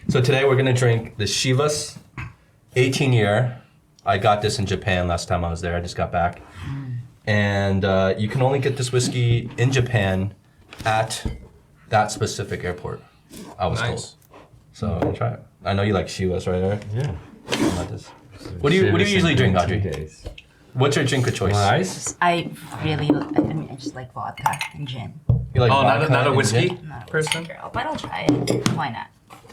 So today we're gonna drink the Chivas 18 year. I got this in Japan last time I was there. I just got back. And you can only get this whiskey in Japan at that specific airport, I was told. So I'm gonna try it. I know you like Chivas, right, Eric? Yeah. About this. What do you usually drink, Audrey? What's your drink of choice? Ice? I just like vodka and gin. You like vodka not a and whiskey gin? Not a person? whiskey girl, but I'll try it. Why not?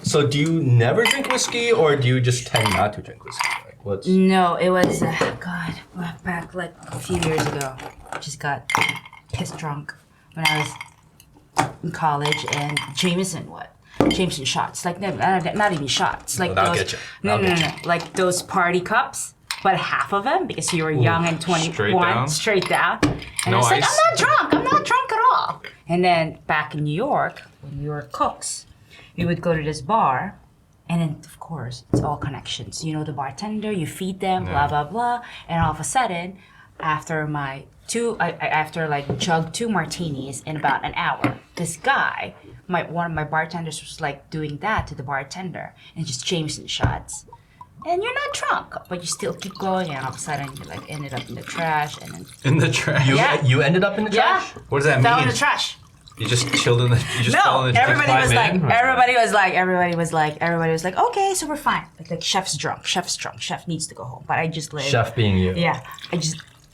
So do you never drink whiskey, or do you just tend not to drink whiskey? Like, what's... No, it was, back like a few years ago. I just got pissed drunk when I was in college, and Jameson shots. Like, not even shots. Like I'll those, get you. No. Like those party cups, but half of them because you were young and 21. Straight down. And No I was like, ice? I'm not drunk at all. And then back in New York, when we were cooks, we would go to this bar, and then of course it's all connections. You know the bartender, you feed them, blah blah blah, and all of a sudden, after like chugged 2 martinis in about an hour, this guy, one of my bartenders was like doing that to the bartender, and just Jameson shots. And you're not drunk, but you still keep going, and all of a sudden you like ended up in the trash, and then In the trash? You ended up in the trash? What does that fell mean? in the trash. You just chilled in the... You just fell No, in the everybody was like, climb everybody was like, okay, so we're fine. Like chef's drunk, chef needs to go home. But I just live. Chef being you. Yeah,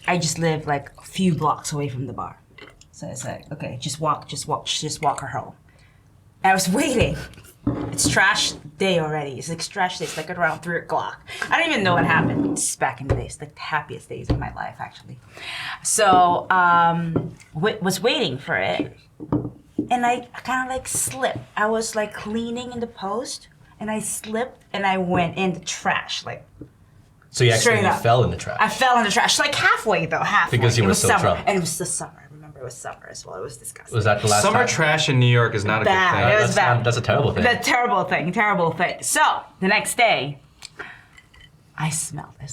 I just live like a few blocks away from the bar. So it's like, okay, just walk her home. And I was waiting. It's trash day already. It's like trash day. It's like around 3 o'clock. I don't even know what happened. It's back in the days, like the happiest days of my life, actually. So was waiting for it, and I kind of like slipped. I was like cleaning in the post, and I slipped, and I went in the trash, like. So you actually Straight up. fell in the trash? I fell in the trash, like halfway though, halfway. Because you It were was so summer, drunk. and it was the summer. I remember it was summer as well. It was disgusting. Was that the last Summer time? trash in New York is not a Bad. good thing. It was bad. That's a terrible thing. The terrible thing. So the next day, I smelled. I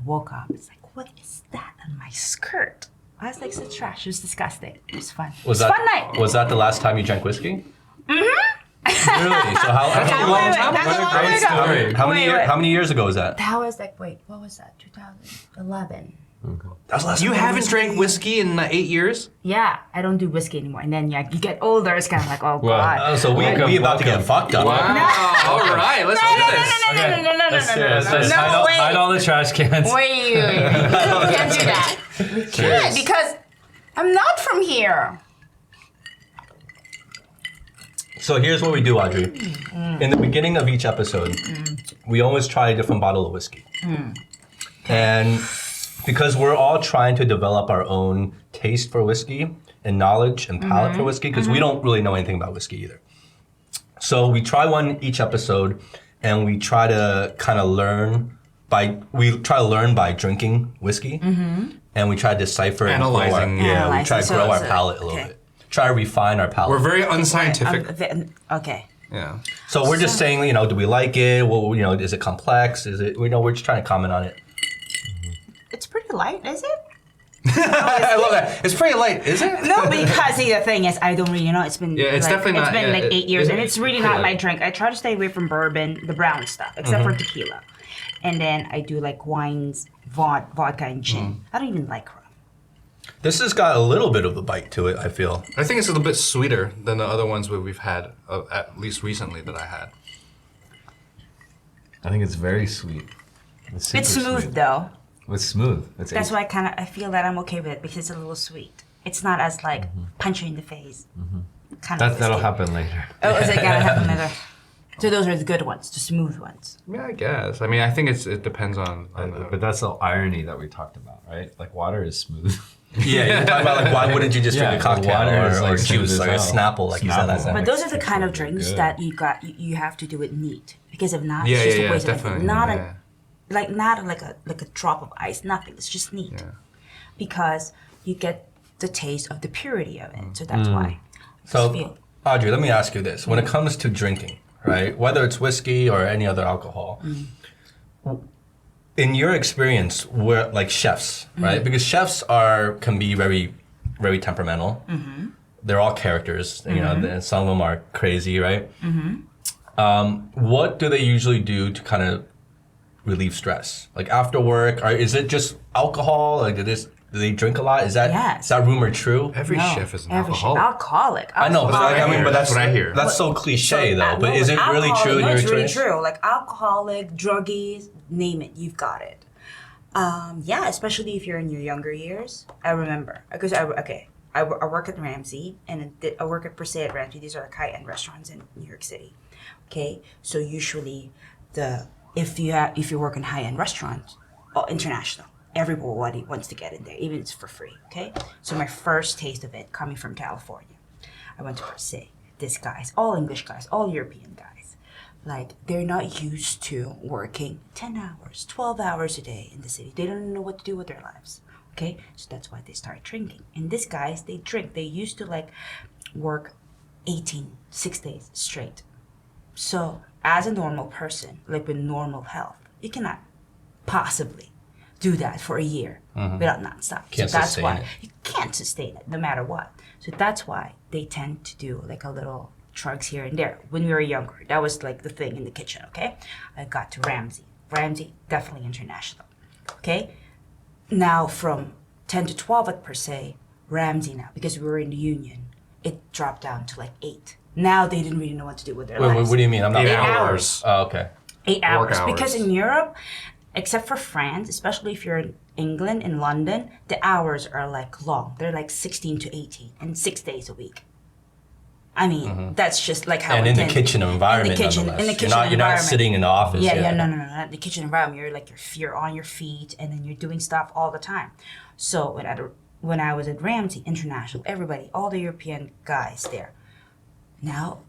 woke up. It's like, what is that on my skirt? I was like, it's trash. It was disgusting. It was fun. It was a fun night. Was that the last time you drank whiskey? Really? So how many years ago was that? That was like, wait, what was that? 2011. That was last You time. haven't drank whiskey in 8 years? Yeah, I don't do whiskey anymore. And then you get older, it's kind of like, oh god. Oh, so we about to get fucked up. Wow. All right, let's do this. No, wait. Hide all the trash cans. Wait. You can't do that. We can't because I'm not from here. So here's what we do, Audrey. In the beginning of each episode, we always try a different bottle of whiskey. And because we're all trying to develop our own taste for whiskey and knowledge and palate for whiskey, because we don't really know anything about whiskey either. So we try one each episode, and we try to kind of learn by drinking whiskey, and we try to decipher and Analyzing. we try to grow our palate a little bit. Try to refine our palate. We're very unscientific. Okay. Yeah. So we're just saying, do we like it? Well, is it complex? Is it? We're just trying to comment on it. It's pretty light, is it? I love that. It's pretty light, is it? No, because the thing is, I don't really know. It's been it's definitely not. It's been like 8 years, and it's really not yeah. my drink. I try to stay away from bourbon, the brown stuff, except for tequila, and then I do like wines, vodka, and gin. I don't even like rum. This has got a little bit of a bite to it, I feel. I think it's a little bit sweeter than the other ones we've had, at least recently that I had. I think it's very sweet. It's Smooth sweet. though. It's smooth. That's why I feel that I'm okay with it because it's a little sweet. It's not as like punch you in the face. Kind of. That'll happen later. Oh, is it gotta happen later? So those are the good ones, the smooth ones. Yeah, I guess. I mean, I think it depends on But that's the irony that we talked about, right? Like water is smooth. Yeah, you're talking about like why wouldn't you just drink a cocktail water is or like juice, like a smooth as Snapple, like you said last time. But those are the kind of drinks good. that you have to do it neat because if not, Yeah, it's just yeah, a waste of definitely. time. Not like a drop of ice, nothing. It's just neat because you get the taste of the purity of it. So that's why. So, Audrey, let me ask you this: when it comes to drinking, right, whether it's whiskey or any other alcohol, in your experience, we're like chefs, right? Because chefs can be very, very temperamental. They're all characters, and some of them are crazy, right? What do they usually do to kind of relieve stress? Like after work, or is it just alcohol? Like do they drink a lot? Is that Yes. is that rumor true? Every No, chef is an every alcoholic. chef- alcoholic. I know, but Alcoholic. but That's what I hear. That's so cliche though. But no, is it like really true in no, your it's really experience? true. Like alcoholic, druggies, name it, you've got it. Yeah, especially if you're in your younger years. I remember because I work at Ramsay and I work at Recette at Ramsay. These are like high-end restaurants in New York City. Okay, so usually if you work in high-end restaurants, international, everybody wants to get in there, even if it's for free. Okay, so my first taste of it coming from California, I went to Recette. These guys, all English guys, all European guys, like they're not used to working 10 hours, 12 hours a day in the city. They don't know what to do with their lives. Okay, so that's why they start drinking. And these guys, they drink. They used to like work 6 days straight. So as a normal person, like with normal health, you cannot possibly do that for a year without nonstop. Can't so that's sustain why it. you can't sustain it no matter what. So that's why they tend to do like a little drugs here and there. When we were younger, that was like the thing in the kitchen. Okay, I got to Ramsay. Ramsay definitely international. Okay, now from 10 to 12 at per se, Ramsay now because we were in the union, it dropped down to like 8. Now they didn't really know what to do with their Wait, lives. what do you mean? I'm not. 8 hours. hours. Oh, okay. 8 hours. Work Because hours. in Europe, except for France, especially if you're in England, in London, the hours are like long. They're like 16 to 18 and 6 days a week. I mean, that's just like how And in the intense- kitchen environment, in the kitchen, nonetheless. in the kitchen you're not environment. sitting in the office. Yeah, no, not the kitchen environment. You're like you're on your feet, and then you're doing stuff all the time. So when I was at Ramsay International, everybody, all the European guys there, now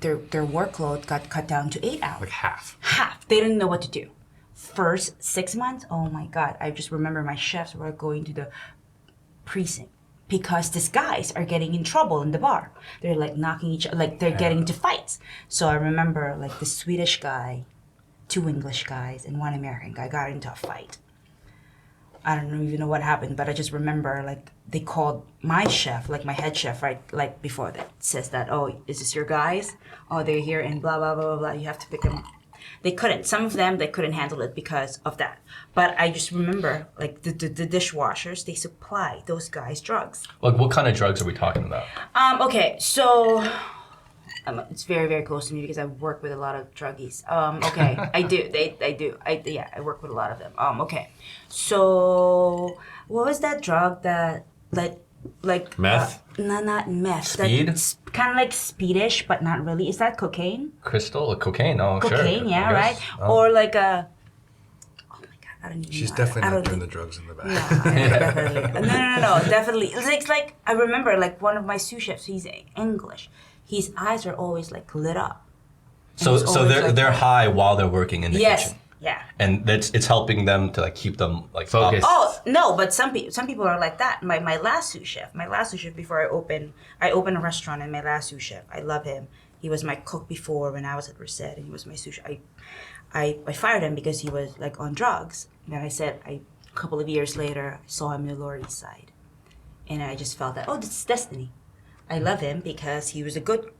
their workload got cut down to 8 hours. Like half. Half. They didn't know what to do. First 6 months, oh my God, I just remember my chefs were going to the precinct because these guys are getting in trouble in the bar. They're like knocking each other, like they're getting into fights. So I remember like the Swedish guy, 2 English guys, and 1 American guy got into a fight. I don't even know what happened, but I just remember like they called my chef, like my head chef, right, like before that says that, oh, is this your guys? Oh, they're here and blah, blah, blah, blah, blah. You have to pick them. They couldn't. Some of them, they couldn't handle it because of that. But I just remember like the dishwashers, they supply those guys drugs. Like, what kind of drugs are we talking about? Okay, so it's very, very close to me because I work with a lot of druggies. Okay, I do. I do. I work with a lot of them. Okay, so what was that drug that like Meth? No, not meth. Speed? That's kind of like speedish, but not really. Is that cocaine? Crystal or cocaine? Oh, sure. Cocaine, yeah, I right. guess. Oh. Or like a. Oh my God, I don't even. She's know. definitely I not don't doing the think- drugs in the back. Yeah, definitely. No, definitely. It's like I remember like one of my sous chefs. He's English. His eyes are always like lit up. So, it's so always they're like- they're high while they're working in the Yes. kitchen, Yeah. and it's helping them to like keep them like Focused. up. Oh no, but some people are like that. My last sous chef before I opened a restaurant, and my last sous chef, I love him. He was my cook before when I was at Recette, and he was my sous chef. I fired him because he was like on drugs. And I said, a couple of years later, I saw him in the Lower East Side, and I just felt that, oh, this is destiny. I love him because he was a good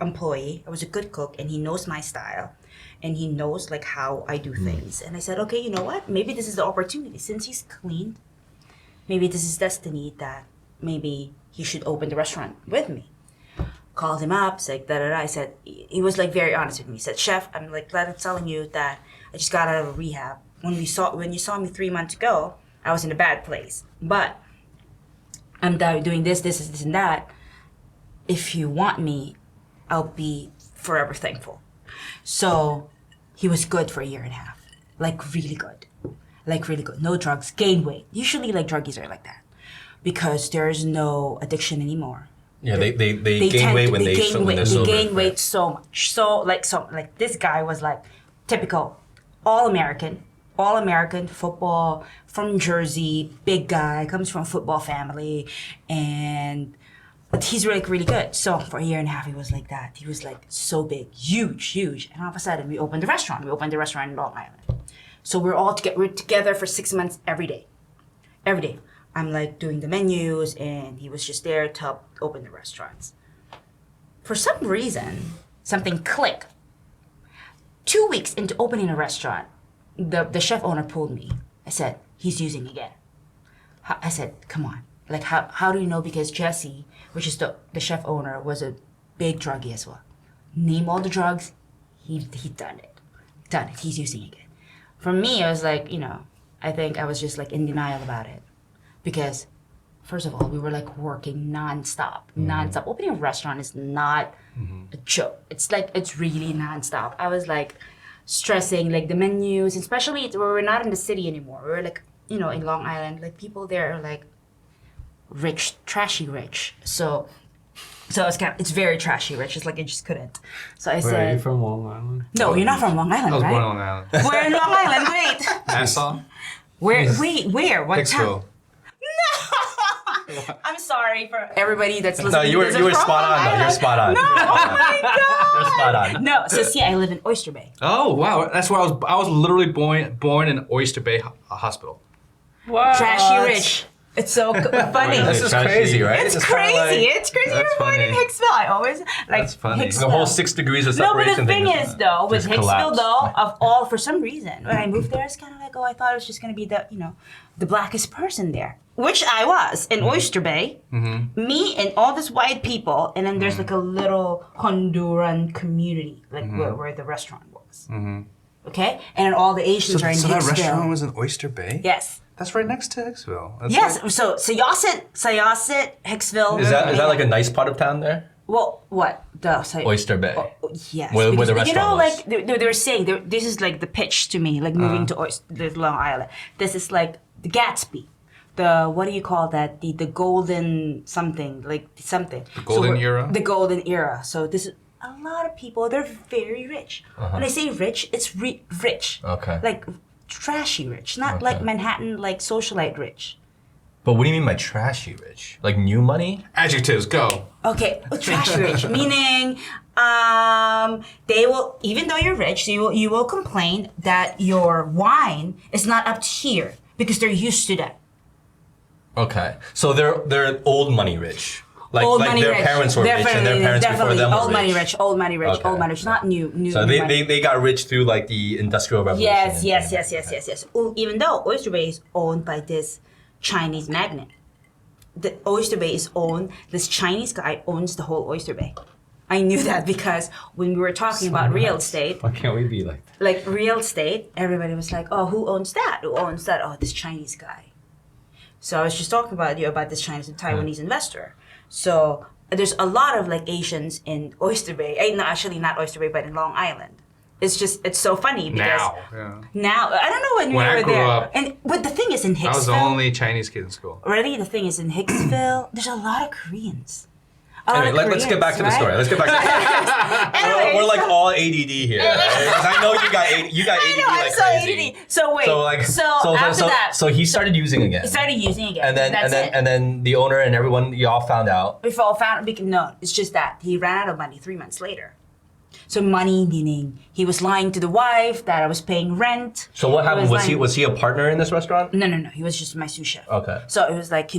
employee. I was a good cook, and he knows my style, and he knows like how I do things. And I said, okay, you know what? Maybe this is the opportunity. Since he's clean, maybe this is destiny that maybe he should open the restaurant with me. Called him up, said da da da. I said, he was like very honest with me. He said, Chef, I'm like glad I'm telling you that I just got out of rehab. When you saw me 3 months ago, I was in a bad place. But I'm doing this, and that. If you want me, I'll be forever thankful. So he was good for a year and a half. Like really good. Like really good. No drugs, gain weight. Usually like druggies are like that. Because there's no addiction anymore. Yeah, they gain tend weight to- when they're They sober. gain weight so much. So like this guy was like typical all American football from Jersey, big guy, comes from a football family, but he's really good. So for a year and a half, he was like that. He was like so big, huge. And all of a sudden, we opened the restaurant. We opened the restaurant in Long Island. So we're together for 6 months every day. Every day. I'm like doing the menus, and he was just there to help open the restaurants. For some reason, something clicked 2 weeks into opening a restaurant, the chef owner pulled me. I said, he's using again. I said, come on. Like, how do you know? Because Jesse, which is the chef owner, was a big druggie as well. Name all the drugs, he done it. Done it, he's using again. For me, I was like, I think I was just like in denial about it. Because, first of all, we were like working nonstop. Nonstop. Opening a restaurant is not a joke. It's really nonstop. I was like stressing like the menus, especially we're not in the city anymore. We're like, in Long Island, like people there are like rich, trashy rich. So it's very trashy rich. It's like I just couldn't. So I said, are you from Long Island? No, you're not from Long Island, I was right? born on Long Island. We're in Long Island, wait. Nassau? Where? What town? Hicksville. I'm sorry for everybody that's listening. No, you were spot on though. You're spot on. No, oh my God. You're spot on. No, so see, I live in Oyster Bay. Oh, wow. That's where I was literally born in Oyster Bay Hospital. Wow. Trashy rich. It's so funny. This is crazy, right? It's crazy. It's crazy. That's You're born in funny. Hicksville. I always like That's funny. Hicksville. The whole 6 degrees of No, but separation the thing thing is, though, with just Hicksville, collapsed. though, for some reason, when I moved there, it's kind of like, I thought it was just going to be the blackest person there, which I was in Oyster Bay. Me and all these white people, and then there's like a little Honduran community, like where the restaurant was. Okay, and then all the Asians are in that Hicksville. restaurant was in Oyster Bay? Yes. That's right next to Hicksville. That's Yes. like- So Syosset, Hicksville. Is that like a nice part of town there? Well, what the Oyster Bay. Yes. Where the because, restaurant was. like they were saying, this is like the pitch to me, like moving to Long Island. This is like the Gatsby, what do you call that? The golden something, like something. The golden era? The golden era. So this is a lot of people. They're very rich. When I say rich, it's rich. Okay. Like trashy rich, not like Manhattan, like socialite rich. But what do you mean by trashy rich? Like new money? Adjectives, go. Okay, trashy rich, meaning they will, even though you're rich, you will complain that your wine is not up to here because they're used to that. Okay. So they're old money rich. Like Old like money their rich. parents were rich and their parents before Definitely. them were Old money rich. rich, old money rich, Okay. old money rich, not new So money. they got rich through like the Industrial Revolution. Yes. Even though Oyster Bay is owned by this Chinese magnate. The Oyster Bay is owned, this Chinese guy owns the whole Oyster Bay. I knew that because when we were talking about real estate, Why can't we be like that? like real estate, everybody was like, oh, who owns that? Who owns that? Oh, this Chinese guy. So I was just talking about this Chinese and Taiwanese investor. So there's a lot of like Asians in Oyster Bay. No, actually not Oyster Bay, but in Long Island. It's so funny because now I don't know when When we I were grew there. up, But the thing is in Hicksville. I was the only Chinese kid in school. Really, the thing is in Hicksville, there's a lot of Koreans. Anyway, let's get back to the story. Let's get back to the story. We're like all ADD here. Because I know you got ADD like crazy. So wait. So after that, So he started using again. he started using again. And then the owner and everyone, y'all found out. We all found no, it's just that he ran out of money 3 months later. So money meaning he was lying to the wife that I was paying rent. So what happened? lying- Was he a partner in this restaurant? No. He was just my sous chef. Okay. So it was like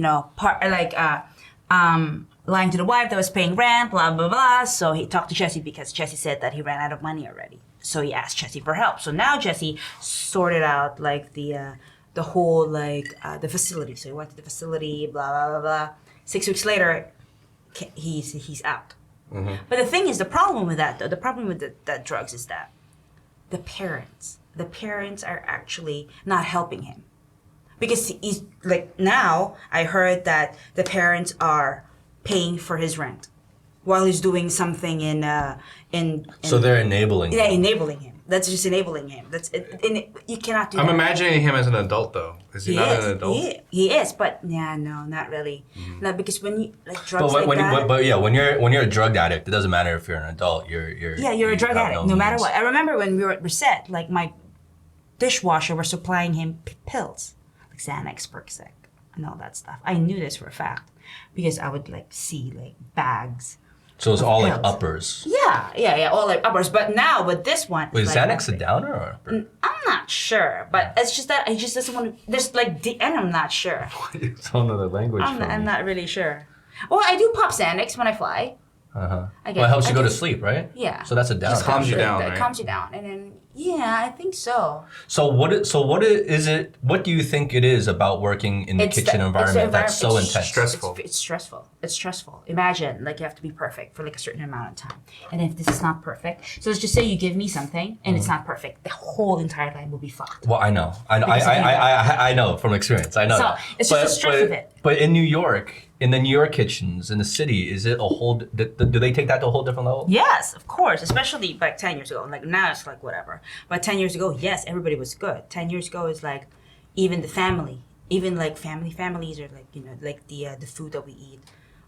lying to the wife that was paying rent, blah blah blah. So he talked to Jesse because Jesse said that he ran out of money already. So he asked Jesse for help. So now Jesse sorted out like the whole the facility. So he went to the facility, blah blah blah blah. 6 weeks later, he's out. But the thing is, the problem with that, though, the problem with that drugs is that the parents are actually not helping him. Because he's, like, now I heard that the parents are paying for his rent while he's doing something in So they're enabling. yeah, him. enabling him. That's just enabling him. That's it. And you cannot do that. I'm imagining him as an adult, though. Is he not an adult? He is, but no, not really. No, because when you like drugs But like that. when you're a drug addict, it doesn't matter if you're an adult. You're You're a drug have addict, no no matter means. what. I remember when we were at Recette, like my dishwasher was supplying him pills, like Xanax, Percocet, and all that stuff. I knew this for a fact because I would like see like bags. So it's all like pills. uppers. Yeah, all like uppers. But now with this one, Wait, is it's like Xanax a downer or upper? I'm not sure, but it's just that I just doesn't want to. There's like and I'm not sure. It's a whole nother language for I'm me. not really sure. Well, I do pop Xanax when I fly. Well, it helps you go to sleep, right? Yeah. So that's a down. Just calms you down, That right? calms you down, and then I think so. So what is it? What do you think it is about working in the kitchen environment that's so intense? Stressful. It's stressful. It's stressful. Imagine like you have to be perfect for like a certain amount of time, and if this is not perfect, so let's just say you give me something and it's not perfect, the whole entire line will be fucked. Well, I know. I know from experience. I know. So that. it's just the stress of it. But in New York, in the New York kitchens, in the city, is it a whole? Do they take that to a whole different level? Yes, of course. Especially like 10 years ago. Like now it's like whatever. But 10 years ago, yes, everybody was good. 10 years ago is like even the family, even like families are like, you know, like the food that we eat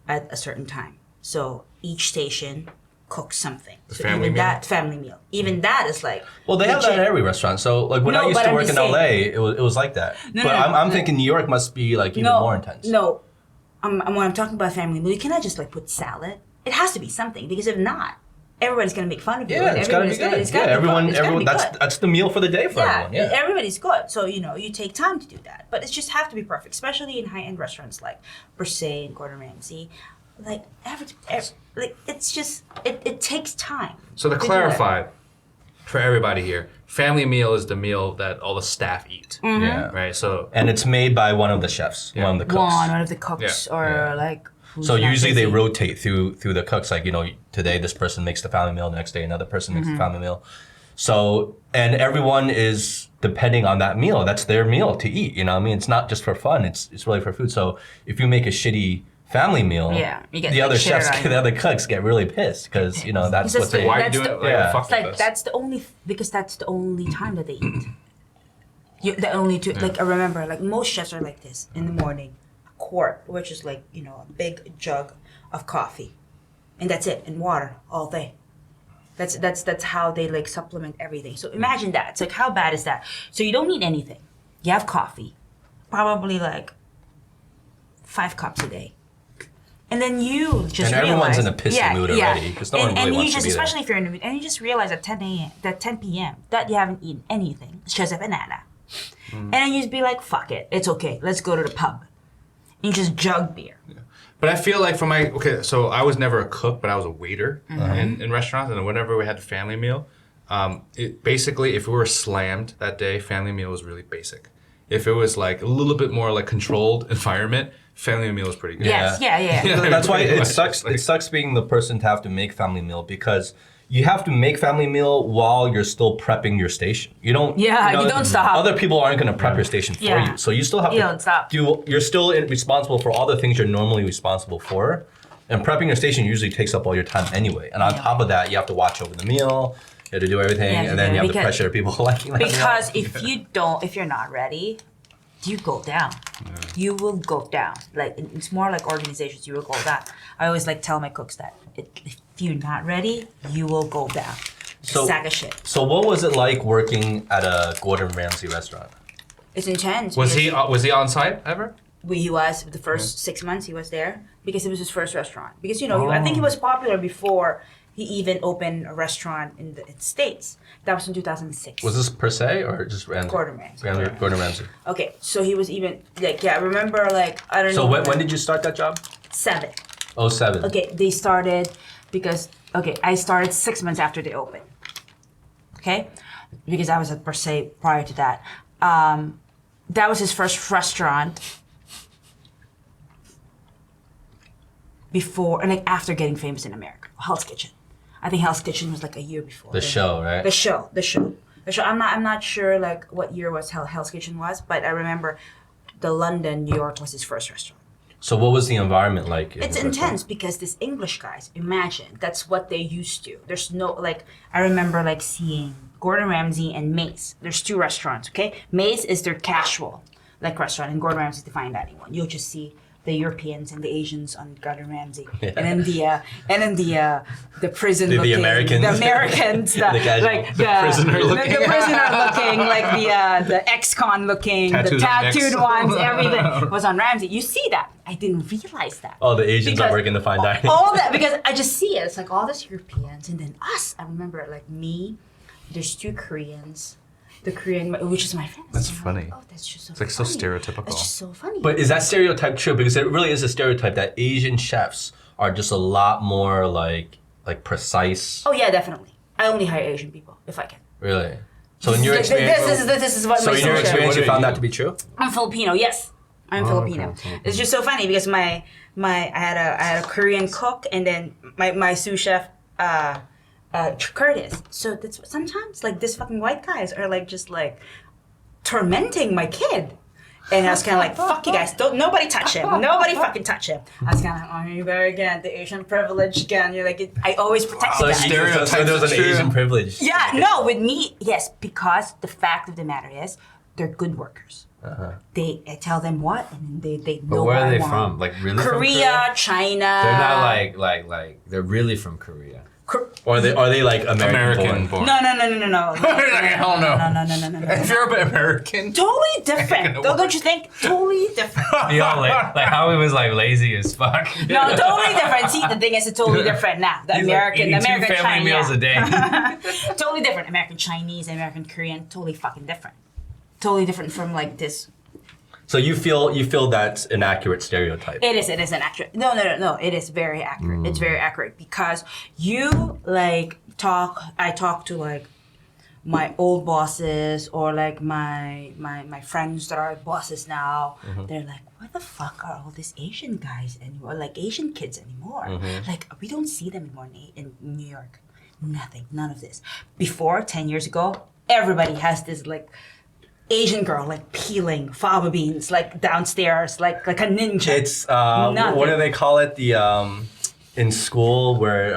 at a certain time. So each station cooks something. So family even meal? that family meal. Even that is like Well, they have that in legit. every restaurant. So, like when I No, used but to I'm work in just saying- LA, it was like that. No, but no, I'm no. thinking New York must be like even more intense. No. When I'm talking about family meal, you cannot just like put salad. It has to be something because if not, everybody's gonna make fun of you. Yeah, and it's gotta be everybody's good. it's gotta Yeah, be good. It's gotta everyone. be That's good. that's the meal for the day for everyone. Yeah. Everybody's good. So, you know, you take time to do that. But it just have to be perfect, especially in high-end restaurants like Recette and Gordon Ramsay. Like, like it's just, it takes time. So to do clarify for everybody here, family meal is the meal that all the staff eat, Mm-hmm. Yeah. right? So And it's made by one of the chefs, one of the cooks. One of the cooks or like... who's So not usually they busy. rotate through the cooks. Like, you know, today this person makes the family meal, the next day another person makes the family meal. So, and everyone is depending on that meal. That's their meal to eat. You know what I mean? It's not just for fun. It's really for food. So if you make a shitty family meal, Yeah, you get the like other shit chefs, on you. the other cooks get really pissed because, you know, that's Because what they... why are you that's doing the- it? Like, Yeah. fuck It's like with us. that's the only because that's the only time that they eat. The only two like I remember like most chefs are like this in the morning, a quart, which is like you know a big jug of coffee, and that's it, and water all day. That's how they like supplement everything. So imagine that. It's like how bad is that? So you don't need anything. You have coffee, probably like 5 cups a day. And then you just And everyone's realize, in a pissy mood already, 'cause no one really and wants you to just, be there. especially if you're in the mood, and you just realize at 10 a.m., that 10 p.m. that you haven't eaten anything. It's just a banana. And then you just be like, fuck it, it's okay. Let's go to the pub. And you just jug beer. But I feel like so I was never a cook, but I was a waiter in restaurants, and whenever we had the family meal, it basically if we were slammed that day, family meal was really basic. If it was like a little bit more like controlled environment, family meal was pretty good. Yes, yeah. That's why Pretty it much. sucks. Like- It sucks being the person to have to make family meal because you have to make family meal while you're still prepping your station. You don't. Yeah, you don't stop. Other people aren't going to prep your station for Yeah. you, so you still have You to don't stop. do. You're still responsible for all the things you're normally responsible for, and prepping your station usually takes up all your time anyway. And on top of that, you have to watch over the meal. You have to do everything, Yeah, and then you have the because- pressure of people liking that meal. Because if you're not ready, you go down. You will go down. Like it's more like organizations. You will go down. I always like tell my cooks that if you're not ready, you will go down. So- Sack of shit. So what was it like working at a Gordon Ramsay restaurant? It's intense. Was because he on site ever? He was the first 6 months he was there because it was his first restaurant. Because you know I think he was popular before he even opened a restaurant in the States. That was in 2006. Was this per se or just Ramsay? Gordon Ramsay. Gordon Ramsay. Okay, so he was even like I remember like I don't So know. when did you start that job? 7. 07. Okay, they started because I started 6 months after they opened. Okay, because I was at Per Se prior to that. That was his first restaurant before and like after getting famous in America. Hell's Kitchen. I think Hell's Kitchen was like a year before. The show, right? The show. I'm not sure like what year was Hell's Kitchen was, but I remember the London, New York was his first restaurant. So what was the environment like? in It's the restaurant? intense because these English guys, imagine, that's what they're used to. There's no, like, I remember, like, seeing Gordon Ramsay and Mace. There's 2 restaurants, okay? Mace is their casual, like, restaurant, and Gordon Ramsay is the fine dining one. You'll just see the Europeans and the Asians on Gordon Ramsay. Yeah. And then the prison The looking. Americans. The Americans. The casual. like, The prisoner looking. The prisoner looking, like, the ex-con looking, Tattoos the on necks. tattooed ones, everything was on Ramsay. You see that. I didn't realize that. Oh, the Asians Because are working the fine dining. All that because I just see it. It's like all these Europeans and then us. I remember like me. There's 2 Koreans. The Korean, which is my friend. That's And I'm funny. like, oh, that's just so. It's like so funny. stereotypical. It's just so funny. But is that stereotype true? Because it really is a stereotype that Asian chefs are just a lot more like precise. Oh yeah, definitely. I only hire Asian people if I can. Really? So in your experience, This is what so my in your sous chef- experience, you What found are that to be true? I'm Filipino. Yes, I'm Filipino. okay. It's just so funny because I had a Korean cook and then my sous chef Curtis. So that's sometimes like this fucking white guys are like just like tormenting my kid. And I was kind of like, fuck you guys, don't nobody touch him, nobody fucking touch him. I was kind of like, oh, you better again, the Asian privilege again. You're like, I always protect So you guys. there was an true. Asian privilege. Yeah, no, with me, yes, because the fact of the matter is, they're good workers. I tell them what, and then they know But where what are I they want. from? Like really from Korea, China. They're not like they're really from Korea. Or are they like American born? No. Hell no. No. If you're American, Totally different. Gonna Don't you think? Totally different. Like how he was like lazy as fuck. No, totally different. See, the thing is, it's totally different now. The He's American, like eating American two family China. meals a day. Totally different. American Chinese, American Korean, totally fucking different. Totally different from like this. So you feel that's an accurate stereotype? It is an accurate. No. It is very accurate. It's very accurate because you like I talk to like my old bosses or like my friends that are bosses now. They're like, what the fuck are all these Asian guys anymore? Like Asian kids anymore? Like we don't see them anymore in New York. Nothing. None of this. Before 10 years ago, everybody has this like Asian girl like peeling fava beans like downstairs like a ninja. It's what do they call it? The in school where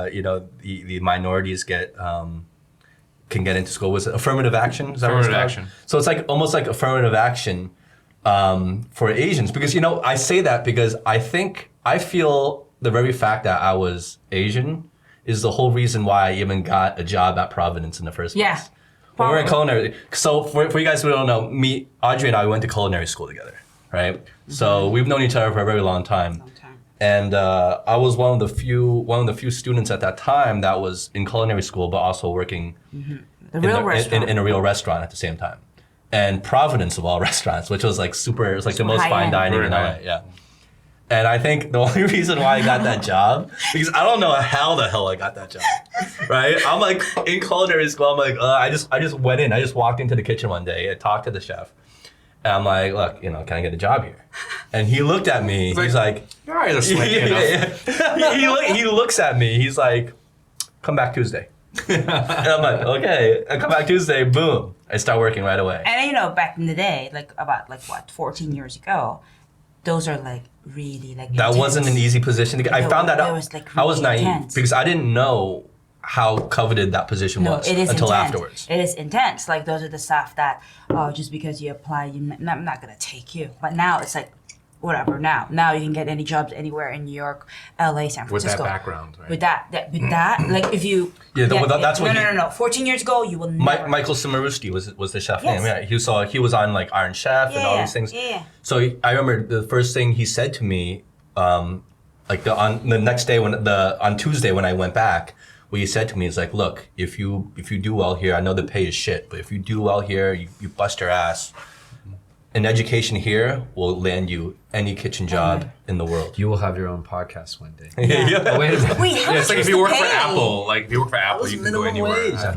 the minorities can get into school. Was it affirmative action? Is that what it's Affirmative called? action. So it's like almost like affirmative action for Asians because I say that because I feel the very fact that I was Asian is the whole reason why I even got a job at Providence in the first place. Yeah. When we're in culinary, so for you guys who don't know, Audrey and I went to culinary school together, right? So we've known each other for a very long time. And I was one of the few students at that time that was in culinary school, but also working in a real restaurant at the same time. And Providence of all restaurants, which was like super, it was like the most fine dining in LA. Yeah. And I think the only reason why I got that job, because I don't know how the hell I got that job, right? I'm like in culinary school. I'm like, I just went in. I just walked into the kitchen one day and talked to the chef. And I'm like, look, can I get a job here? And he looked at me. He's like, your eyes are slanty enough. he looks at me. He's like, come back Tuesday. And I'm like, okay. I come back Tuesday. Boom. I start working right away. And back in the day, like about 14 years ago, those are like really like that intense. wasn't an easy position to get. I found that out. Was, like, I was really naive intense. because I didn't know how coveted that position was it is until intense. afterwards. It is intense. Like those are the stuff that just because you apply, I'm not gonna take you. But now it's like whatever. Now you can get any jobs anywhere in New York, LA, San With Francisco. that background, right? With that, like if you that's what no. 14 years ago, you will never. Michael Simaruski was the chef Yes. name. Yeah, he was on like Iron Chef and all these things. Yeah. So I remember the first thing he said to me, on the next day on Tuesday when I went back, what he said to me is like, look, if you do well here, I know the pay is shit, but if you do well here, you bust your ass. An education here will land you any kitchen job in the world. You will have your own podcast one day. Yeah. Oh, wait a minute. Wait, how Yeah, it's much like was if you the work for pay? Apple, you can go anywhere. We don't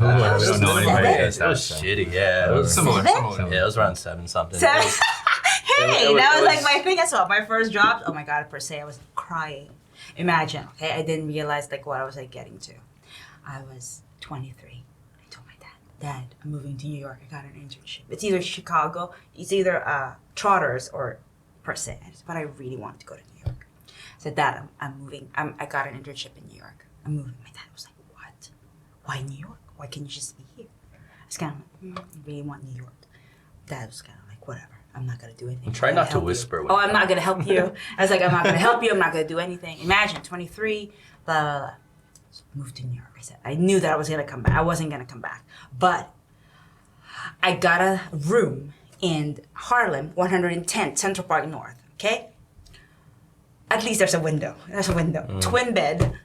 know anybody that does It that. was so. shitty, yeah. It was, Similar. yeah, it was around 7 something. Hey, it that was was- like my thing as well. My first job. Oh my god, per se, I was crying. Imagine, okay, I didn't realize like what I was like getting to. I was 23. I told my Dad, I'm moving to New York. I got an internship. It's either Chicago, it's either Trotters or per se. But I really wanted to go to New York. I said, Dad, I'm moving. I got an internship in New York. I'm moving. My dad was like, what? Why New York? Why can't you just be here? I was kind of like, I really want New York. Dad was kind of like, whatever. I'm not gonna do anything. Try I'm gonna not to help you. whisper when Oh, you I'm not gonna help you. I was like, I'm not gonna help you. I'm not gonna do anything. Imagine 23, blah blah blah. So moved to New York. I said I knew that I was gonna come back. I wasn't gonna come back, but I got a room in Harlem, 110 Central Park North. Okay. At least there's a window. There's a window. Twin bed.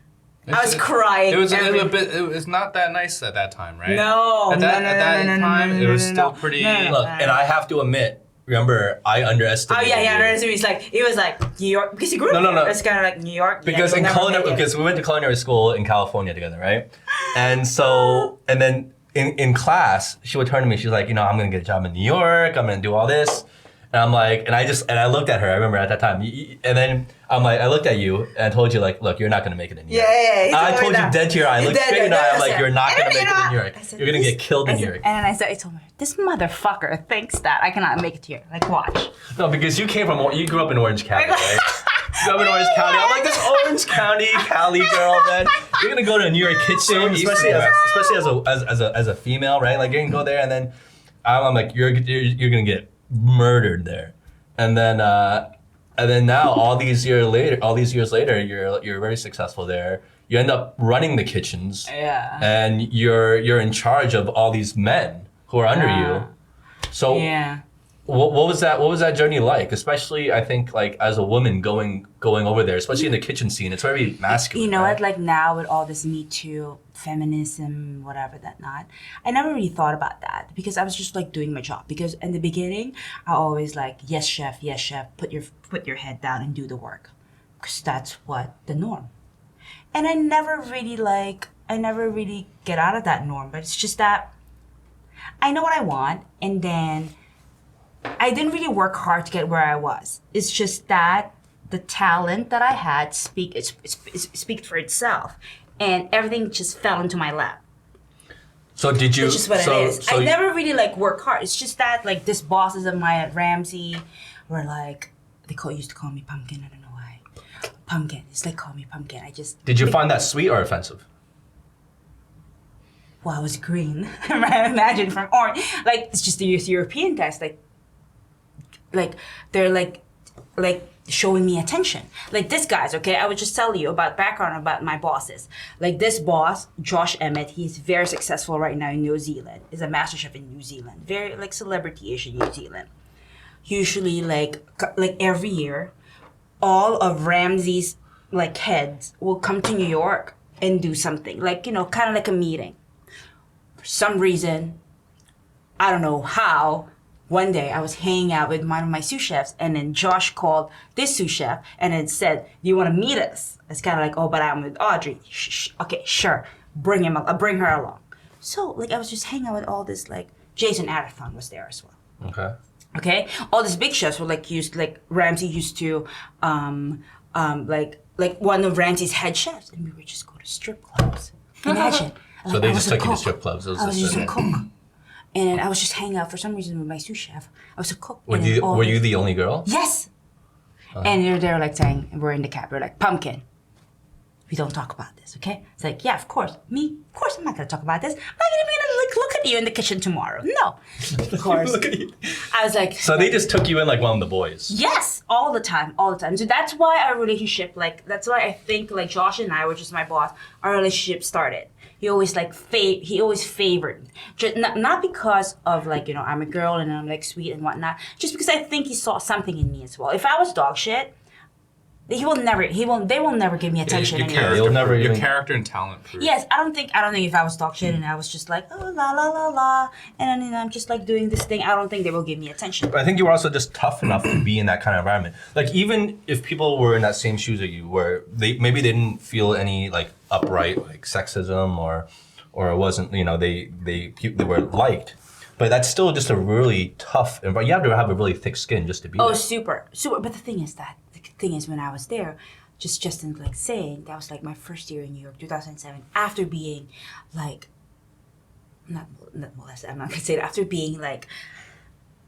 I was crying. It was every- a bit. It was not that nice at that time, right? No, At that no, time, no, it was no, still no. pretty. No, no. Look, and I have to admit, remember I Oh underestimated. yeah, you. underestimated. It was like New York because he grew up. No. Here. It's kind of like New York. Because yeah, in you'll never culinary, make it. because we went to culinary school in California together, right? And so, and then in class, she would turn to me. She's like, I'm gonna get a job in New York. I'm gonna do all this. And I'm like, and I looked at her. I remember at that time. And then I'm like, I looked at you and I told you like, look, you're not gonna make it in New York. Yeah. I told you dead to your eye. I looked straight in your eye. I'm like, you're not gonna make it in New York. said, You're gonna get killed in New York. And I told her, this motherfucker thinks that I cannot make it here. Like, watch. No, because you grew up in Orange County, right? You grew up in Orange County. I'm like, this Orange County Cali girl, man. You're gonna go to a New York kitchen, especially as a female, right? Like you're gonna go there, and then I'm like, you're gonna get murdered there, and then now all these years later, you're very successful there. You end up running the kitchens, and you're in charge of all these men who are under you. So what was that journey like? Especially I think like as a woman going over there, especially in the kitchen scene, it's very masculine. You know right? what? Like now with all this Me Too, feminism, whatever that not, I never really thought about that because I was just like doing my job. Because in the beginning, I always like yes chef, put your head down and do the work, because that's what the norm. And I never really get out of that norm. But it's just that I know what I want, and then I didn't really work hard to get where I was. It's just that the talent that I had speak for itself, and everything just fell into my lap. So did you? Which is what it is. I never really like work hard. It's just that like this bosses of mine at Ramsay were like used to call me Pumpkin. I don't know why. Pumpkin. It's like call me Pumpkin. Did you find that sweet or offensive? Well, I was green. Imagine from orange. Like it's just the European guys. Like they're like showing me attention. Like this guy's, okay? I would just tell you about background about my bosses. Like this boss, Josh Emmett, he's very successful right now in New Zealand. He's a master chef in New Zealand. Very like celebrity-ish in New Zealand. Usually like every year, all of Ramsay's like heads will come to New York and do something. Like, kind of like a meeting. For some reason, I don't know how, one day I was hanging out with one of my sous chefs, and then Josh called this sous chef and then said, do you want to meet us? It's kind of like, oh, but I'm with Audrey. Okay, sure. Bring her along. So like I was just hanging out with all this, like Jason Arathon was there as well. Okay. All these big chefs were Ramsay used to like one of Ramsay's head chefs, and we would just go to strip clubs. Imagine. So they just took you to strip clubs. I was just a cook. And I was just hanging out for some reason with my sous chef. I was a cook. Were you the only girl? Yes. And they're like saying, we're in the cab, we're like, Pumpkin, we don't talk about this, okay? It's like, yeah, of course. Me? Of course I'm not gonna talk about this. I'm not even gonna look at you in the kitchen tomorrow. No. Of course. Look at you. I was like... So they just took you in like one of the boys? Yes, all the time. So that's why our relationship, that's why I think like Josh and I, which is my boss, our relationship started. He always favored me. Just not because of I'm a girl and I'm like sweet and whatnot. Just because I think he saw something in me as well. If I was dog shit, they will never give me attention anymore. Your character and talent proof. Yes, I don't think if I was dog shit and I was just like, oh la la la la, and then I'm just like doing this thing, I don't think they will give me attention. I think you were also just tough enough to be in that kind of environment. Like even if people were in that same shoes that you were, they didn't feel any like upright like sexism or it wasn't, they were liked. But that's still just a really tough environment. You have to have a really thick skin just to be there. Super. But the thing is when I was there, Justin like saying that was like my first year in New York, 2007, after being like not molested, I'm not gonna say that, after being like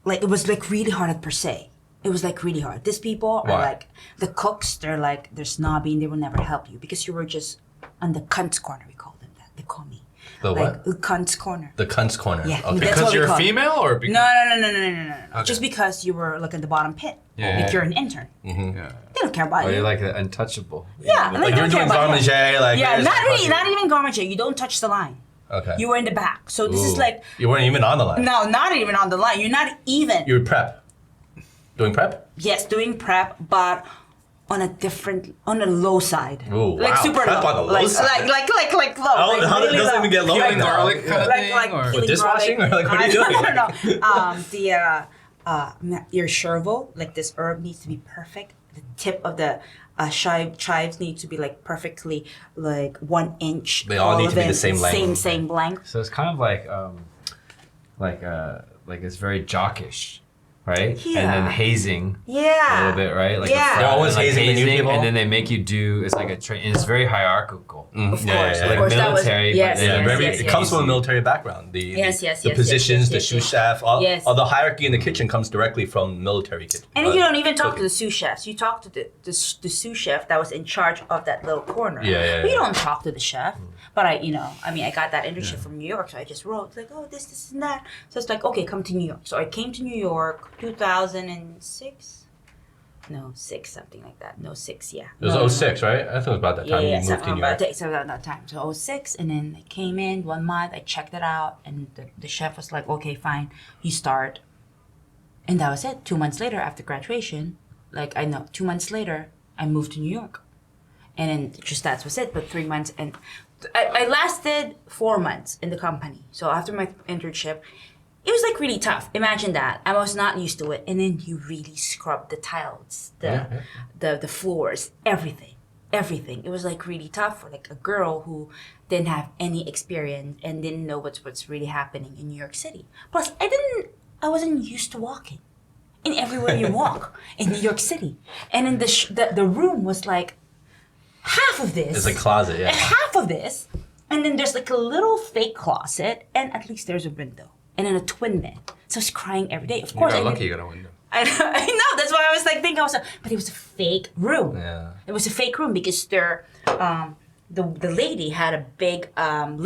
it was like really hard at per se. It was like really hard. These people are like the cooks, they're snobby and they will never help you because you were just on the cunt's corner, we call them that. They call me. The what? The cunt's corner. The cunt's corner. Yeah. Okay. Because you're a female or because... No. Okay. Just because you were like in the bottom pit. Yeah. Like you're an intern. Mm-hmm. Yeah. They don't care about you. You're like untouchable. Yeah. Like you're doing garde manger, like... Yeah, not even garde manger. You don't touch the line. Okay. You were in the back. So this is like... You weren't even on the line. No, not even on the line. You're not even... You were prep. Doing prep? Yes, doing prep, but on a low side. Ooh, like wow. super Prep low. on the low side. Like low. Oh, like how really it doesn't low. even get low Peeling like that. garlic kind of thing? Like Or? peeling dishwashing? garlic. Or like what are you doing? No. your chervil, like this herb needs to be perfect. The tip of the chives need to be like perfectly like 1 inch. They all need to be the same length. Same length. So it's kind of like it's very jockish, right? Yeah. And then hazing a Yeah. little bit, right? Like Yeah. They're always hazing the new people. and then they make you do. It's like a train, and it's very hierarchical. Of course, Like of course, that was military, but yes, then Yeah, yes, very, yes, it yes. comes from a military background. The positions, the sous chef, all the hierarchy in the kitchen comes directly from military kitchen. And you don't even talk to the sous chefs. You talk to the sous chef that was in charge of that little corner. Yeah. But you don't talk to the chef. But I got that internship from New York, so I just wrote like, oh, this, and that. So it's like, okay, come to New York. So I came to New York 2006. No, 6, something like that. No, 6, yeah. It was 06, right? I thought it was about that time you moved to New York. So about that time. So 06, and then I came in 1 month, I checked it out, and the chef was like, okay, fine, you start. And that was it. 2 months later, after graduation, 2 months later, I moved to New York. And then just that was it. But 3 months, and I lasted 4 months in the company. So after my internship, it was like really tough. Imagine that. I was not used to it. And then you really scrub the tiles, the floors, everything. It was like really tough for like a girl who didn't have any experience and didn't know what's really happening in New York City. Plus, I wasn't used to walking in everywhere you walk in New York City. And then the room was like half of this. It's a closet, yeah. And half of this. And then there's like a little fake closet, and at least there's a window. And then a twin bed. So I was crying every day. Of course, You got lucky you got a window. I know. That's why I was like thinking. But it was a fake room. Yeah. It was a fake room because the lady had a big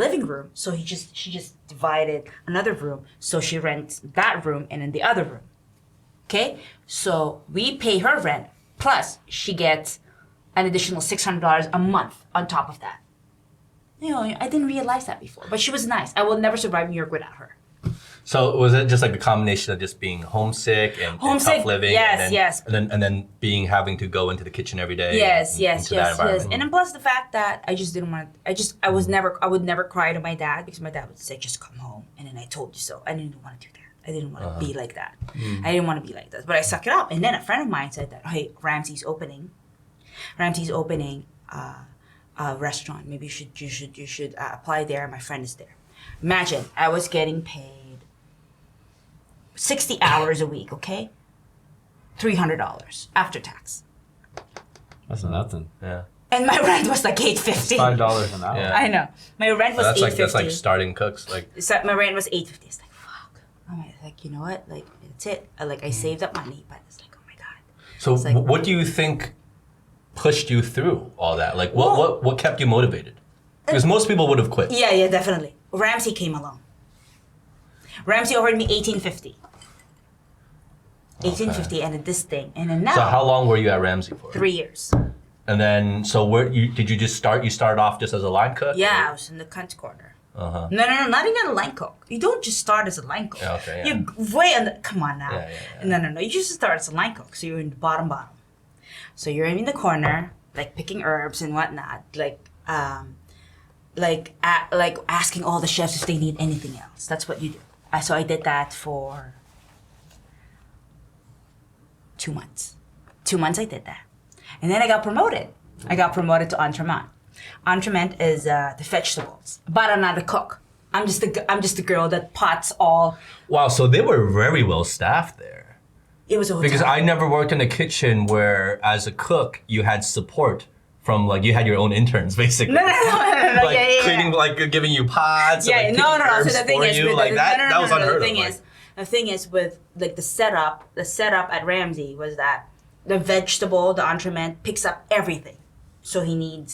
living room, so she just divided another room. So she rents that room and then the other room. Okay, so we pay her rent plus she gets an additional $600 a month on top of that. I didn't realize that before, but she was nice. I will never survive New York without her. So was it just like a combination of just being homesick and tough living? Yes. And then having to go into the kitchen every day. Yes. That environment. And then plus the fact that I just didn't want to. I would never cry to my dad because my dad would say, "Just come home," and then I told you so. I didn't want to do that. I didn't want to be like that. I didn't want to be like that. But I suck it up. And then a friend of mine said that, "Hey, Ramsay's opening a restaurant. Maybe you should apply there." My friend is there. Imagine I was getting paid 60 hours a week, okay? $300 after tax. That's nothing. Yeah. And my rent was like $8.50. $5 an hour. Yeah. I know. My rent was $8.50. That's like starting cooks. Like So my rent was $8.50. It's like, fuck. I'm like, you know what? Like, it's it. I saved up money, but it's like, oh my God. So It's like- what do you think pushed you through all that? Like what kept you motivated? Because most people would have quit. Yeah, definitely. Ramsay came along. Ramsay offered me $18.50. $18.50 and this thing. And then now, So how long were you at Ramsay for? 3 years. And then did you just start? You started off just as a line cook? Yeah, I was in the cunt corner. Uh-huh. No, not even a line cook. You don't just start as a line cook. Yeah, okay, yeah. You're way on the, come on now. Yeah. No. You just start as a line cook. So you're in the bottom. So you're in the corner, like picking herbs and whatnot, like asking all the chefs if they need anything else. That's what you do. So I did that for 2 months. 2 months I did that. And then I got promoted. I got promoted to entremet. Entremet is the vegetables, but I'm not a cook. I'm just a girl that pots all. Wow, so they were very well staffed there. It was a hotel. Because I never worked in a kitchen where, as a cook, you had support from you had your own interns basically. No. Like yeah. cleaning, like giving you pots. Yeah, and, like, no. picking herbs So the thing for is, you, with like that was unheard the of. thing is, the thing is with like the setup at Ramsay was that the vegetable, the entremet picks up everything. So he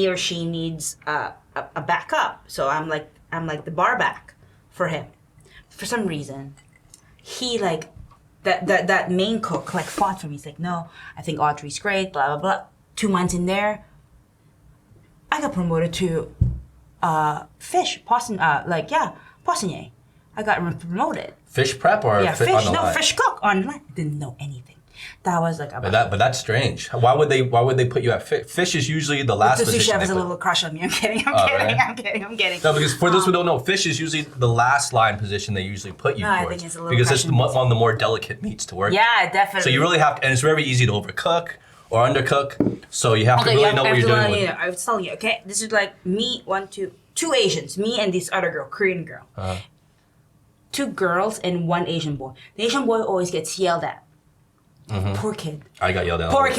or she needs a backup. So I'm like the bar back for him. For some reason, he like that main cook like fought for me. He's like, no, I think Audrey's great, blah blah blah. 2 months in there, I got promoted to fish, poissonnier. I got promoted. Fish prep or Yeah, fish fish. on the No, line? fish cook on the line. I didn't know anything. That was like But that's strange. Why would they put you at fish? Fish is usually the last the position. sous chef they has a put. little crush on me. I'm kidding. really? I'm kidding. No, because for those who don't know, fish is usually the last line position they usually put you No, I towards. think it's a little because it's crushing. one of the more delicate meats to work. Yeah, definitely. So you really have to, and it's very easy to overcook or undercook. So you have to really know what you're doing with. I was telling you, okay? This is like me, two Asians, me and this other girl, Korean girl. Two girls and one Asian boy. The Asian boy always gets yelled at. Poor kid. I got yelled at. Poor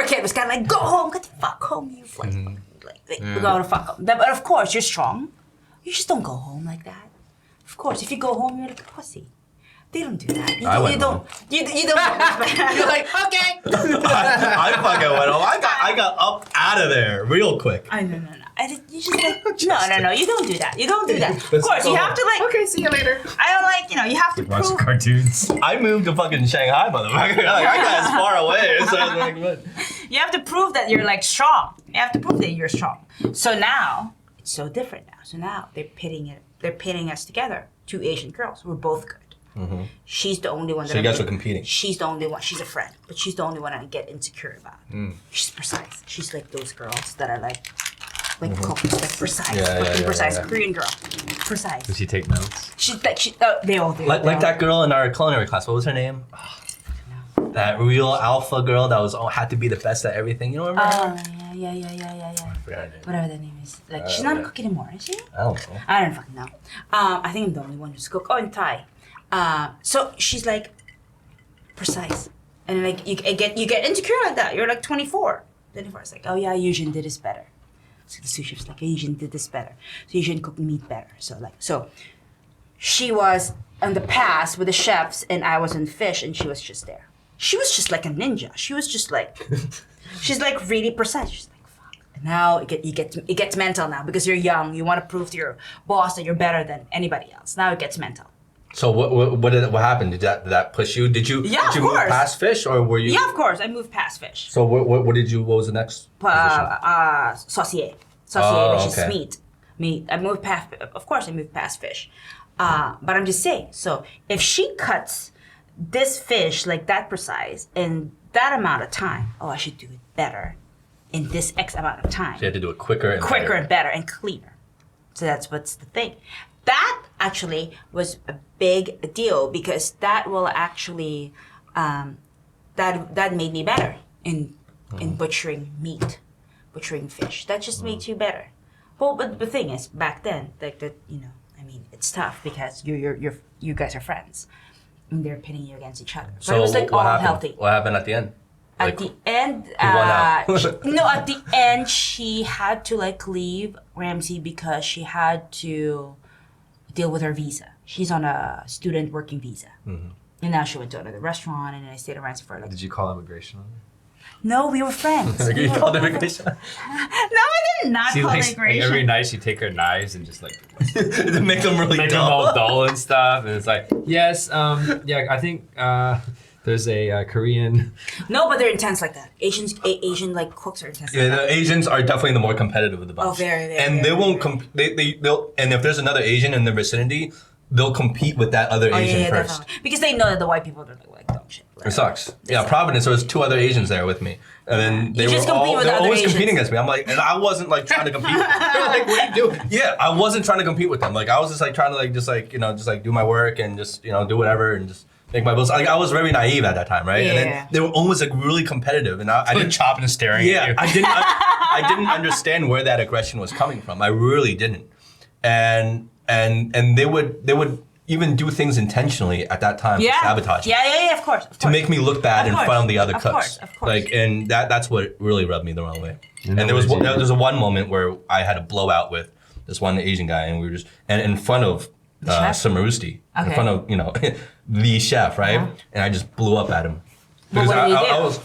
kid was kind of like, go home, get the fuck home, you go to fuck home. But of course, you're strong. You just don't go home like that. Of course, if you go home, you're like a pussy. They don't do that. You don't. You're like, okay. I fucking went home. I got up out of there real quick. No. You just like, no. You don't do that. You don't do that. Of course, you have to like. Okay, see you later. I don't like, you have to Watch prove. cartoons. I moved to fucking Shanghai, motherfucker. Like, I got as far away. So I was like, what? You have to prove that you're like strong. You have to prove that you're strong. So now it's so different now. So now they're pitting us together. Two Asian girls. We're both good. She's the only one that. So you guys are competing. She's the only one. She's a friend, but she's the only one I get insecure about. She's precise. She's like those girls that are like cooks, like precise, precise. Yeah. Korean girl, precise. Does she take notes? She's like they all do. Like that girl in our culinary class. What was her name? That real alpha girl that had to be the best at everything. You know what I remember? Oh yeah. I forgot her name. Whatever the name is. Like she's not a cook anymore, is she? I don't know. I don't fucking know. I think I'm the only one who's cook. Oh, in Thai. So she's like precise, and like you get insecure like that. You're like 24. It's like, oh yeah, Asian did this better. So the sous chef's like, Asian did this better. So Asian cooked meat better. So she was in the past with the chefs, and I was in fish, and she was just there. She was just like a ninja. She was just like, she's like really precise. She's like, fuck. And now it gets mental now because you're young. You want to prove to your boss that you're better than anybody else. Now it gets mental. So what happened? Did that push you? Did you Yeah, did you of move course. past fish or were you? Yeah, of course. I moved past fish. So what was the next position? Saucier, Oh, which is okay. meat. I moved past. Of course, I moved past fish. But I'm just saying. So if she cuts this fish like that precise in that amount of time, I should do it better in this X amount of time. So you had to do it quicker and better. And better and cleaner. So that's what's the thing. That actually was a big deal because that will actually that made me better in butchering meat, butchering fish. That just made you better. But the thing is, back then, it's tough because you guys are friends, and they're pitting you against each other. But So it was like what all happened? healthy. What happened at the end? At the end, won out? at the end, she had to leave Ramsay because she had to deal with her visa. She's on a student working visa. And now she went to another restaurant, and I stayed at Ramsay for Did you call immigration on her? No, we were friends. You called immigration? No, I did not call immigration. every night she'd take her knives and just to make them really make them dull. all dull and stuff. And it's like, yes, I think there's a Korean. No, but they're intense like that. Asian cooks are intense. Yeah, like that. the Asians are definitely the more competitive of the bunch. Oh, very, very, And very, they won't very. they'll and if there's another Asian in the vicinity, they'll compete with that other Asian first. Definitely. Because they know that the white people are like dumb shit. It sucks. Yeah, Providence. There was 2 other Asians there with me, and then they just were compete with they were other always Asians. competing against me. I'm like, and I wasn't trying to compete. They're like, what are you doing? Yeah, I wasn't trying to compete with them. Like I was just trying to do my work and just do whatever and just make my bills. I was very naive at that time, right? And then they were almost really competitive, and I didn't chopping and staring at you. I didn't understand where that aggression was coming from. I really didn't, and they would even do things intentionally at that time to sabotage me, Of course. to make me look bad in front of the other cooks. Of course. And that's what really rubbed me the wrong way. And And there was one moment where I had a blowout with this one Asian guy, and we were just in front of chef? Samarusti, in Okay. front of the chef, right? And I just blew up at him Well, what did he do?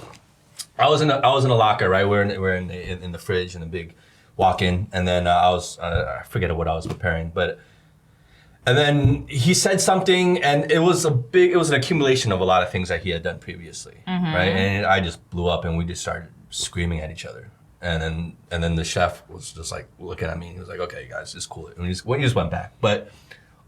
I was in a locker, right? We're in the fridge in a big walk-in, and then I forget what I was preparing, but. And then he said something, and it was an accumulation of a lot of things that he had done previously, right? And I just blew up, and we just started screaming at each other. And then the chef was just looking at me, and he was like, "Okay, guys, just cool it." And we just went back. But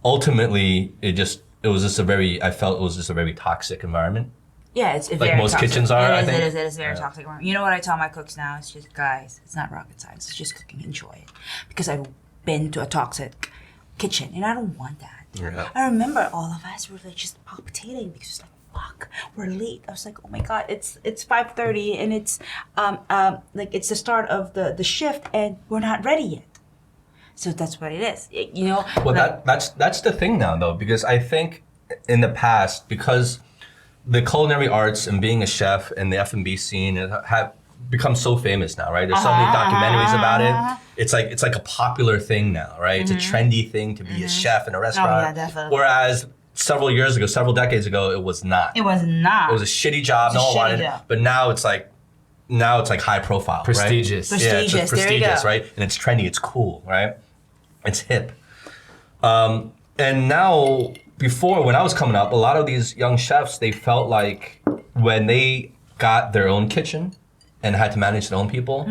ultimately, I felt it was just a very toxic environment, Yeah, it's Like very most toxic. kitchens are, It I is, think. It is very toxic. You know what I tell my cooks now? It's just, guys, it's not rocket science. It's just cooking. Enjoy it. Because I've been to a toxic kitchen, and I don't want that. Yeah. I remember all of us were like just palpitating because it's like, fuck, we're late. I was like, oh my god, it's 5:30 and it's like it's the start of the shift and we're not ready yet. So that's what it is. You know. Well, like, that's the thing now, though, because I think in the past, because the culinary arts and being a chef and the F&B scene have become so famous now, right? There's so many documentaries about it. It's like a popular thing now, right? It's a trendy thing to be a chef in a restaurant. Oh, yeah, definitely. Whereas several years ago, several decades ago, it was not. it was not. It was a shitty job. It was No a one shitty wanted it. job. But now it's like high profile, Prestigious. right? Yeah, it's Prestigious, there you prestigious, go. right? And it's trendy. It's cool, right? It's hip. And now, before when I was coming up, a lot of these young chefs, they felt like when they got their own kitchen and had to manage their own people,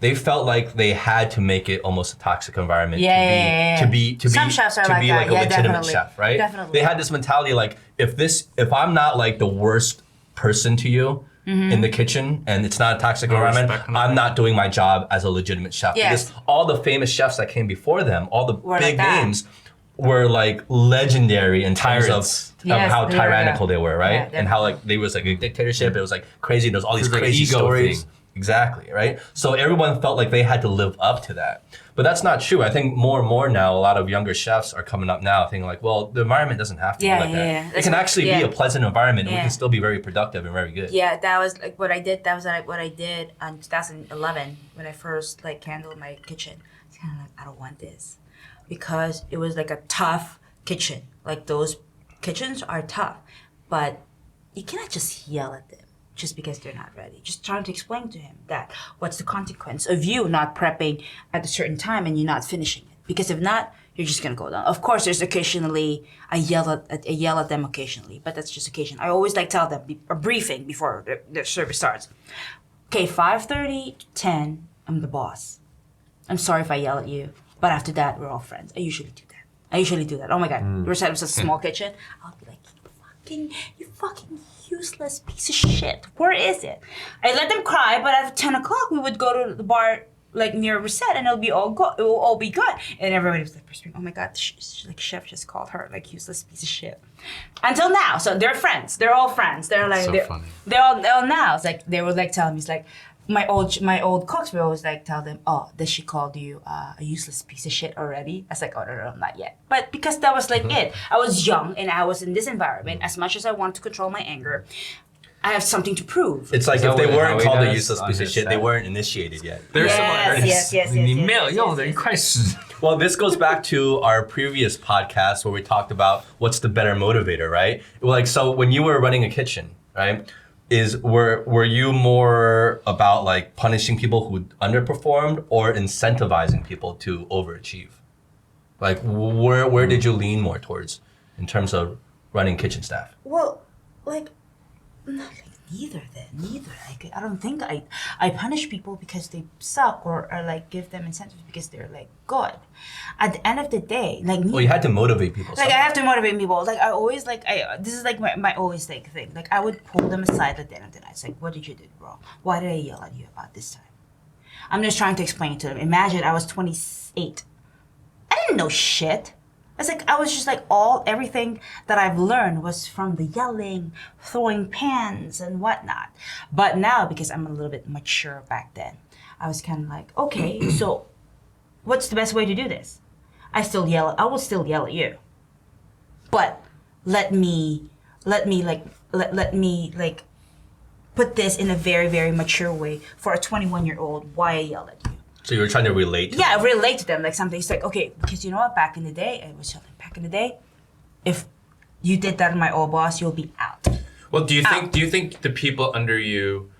they felt like they had to make it almost a toxic environment to be Some chefs are to like be that. like a Yeah, legitimate definitely. chef, right? Definitely. They had this mentality like if I'm not like the worst person to you in the kitchen and it's not a toxic environment, respect them. I'm not doing my job as a legitimate chef. Yes. Because all the famous chefs that came before them, all the Were big like that. names were like legendary in terms Tyrants. of Yes, how they were, tyrannical yeah. they were, right? Yeah, and how like there was like a dictatorship. It was like crazy. There was all these It was like crazy ego stories. thing. Exactly, right? So everyone felt like they had to live up to that. But that's not true. I think more and more now, a lot of younger chefs are coming up now thinking like, well, the environment doesn't have to Yeah, be like that. yeah. It That's can what- actually be yeah. a pleasant environment and we Yeah. can still be very productive and very good. Yeah, that was like what I did. That was like what I did in 2011 when I first like handled my kitchen. It's kind of like I don't want this because it was like a tough kitchen. Like those kitchens are tough, but you cannot just yell at them just because they're not ready. Just trying to explain to him that what's the consequence of you not prepping at a certain time and you not finishing it. Because if not, you're just gonna go down. Of course, there's occasionally I yell at them occasionally, but that's just occasion. I always like tell them a briefing before the service starts. Okay, 5:30 to 10, I'm the boss. I'm sorry if I yell at you, but after that, we're all friends. I usually do that. Oh my god, Recette was a small kitchen. I'll be like, you fucking useless piece of shit. Where is it? I let them cry, but at 10 o'clock we would go to the bar like near Recette and it'll be all good. It will all be good. And everybody was like whispering, oh my god, like chef just called her like useless piece of shit. Until now, so they're friends. They're all friends. They're like So funny. They're all now. It's like they were like telling me, it's like my old cooks would always like tell them, oh, does she called you a useless piece of shit already? I was like, oh no, not yet. But because that was like it. I was young and I was in this environment. As much as I want to control my anger, I have something to prove. It's like Is if that they what weren't Howie called a does useless on piece of his shit, they set? weren't initiated yet. There's yes. 你没有用的，你快死！ Well, this goes back to our previous podcast where we talked about what's the better motivator, right? Like, so when you were running a kitchen, right? Were you more about like punishing people who underperformed or incentivizing people to overachieve? Like, where did you lean more towards in terms of running kitchen staff? Well, like, not like neither. Like, I don't think I punish people because they suck or like give them incentives because they're like good. At the end of the day, like Well, you had to motivate people. like I somehow. have to motivate people. Like I always like this is like my always like thing. Like I would pull them aside at the end of the night. It's like, what did you do wrong? Why did I yell at you about this time? I'm just trying to explain it to them. Imagine I was 28. I didn't know shit. It's like I was just like everything that I've learned was from the yelling, throwing pans and whatnot. But now because I'm a little bit mature back then, I was kind of like, okay, so what's the best way to do this? I will still yell at you. But let me put this in a very, very mature way for a 21-year-old why I yell at you. So you were trying to relate to Yeah, relate to them like something. It's like, okay, because you know what? Back in the day, if you did that to my old boss, you'll be out. Well, do you think the people under you,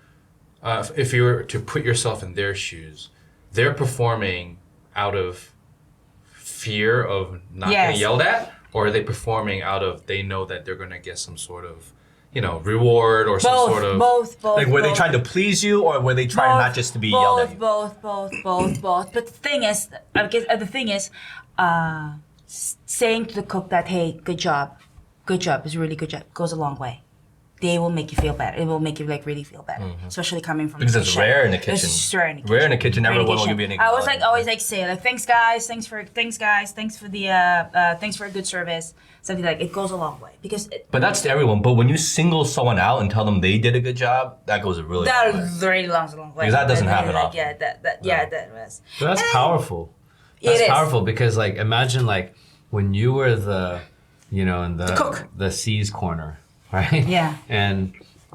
if you were to put yourself in their shoes, they're performing out of fear of not Yes. getting yelled at, or are they performing out of they know that they're gonna get some sort of, reward or some sort of Both. Like, were they both. trying to please you, or were they trying not just to be yelled at you? Both. But the thing is, saying to the cook that, hey, good job is really good job, goes a long way. they will make you feel better. It will make you like really feel better, especially coming from Because the it's chef. rare in the kitchen. It's rare in the kitchen. Rare in the kitchen. Rare in the Everyone will kitchen. give you an I was like acknowledgement. always like say like thanks guys, thanks for the thanks for a good service. Something like it goes a long way because But that's to everyone. But when you single someone out and tell them they did a good job, that goes a really long way. that really long way. Because that doesn't happen like, often. Yeah, that was. But that's And- powerful. It That's is. powerful because like imagine like when you were the, you know, in the cook. the C's corner, right? Yeah.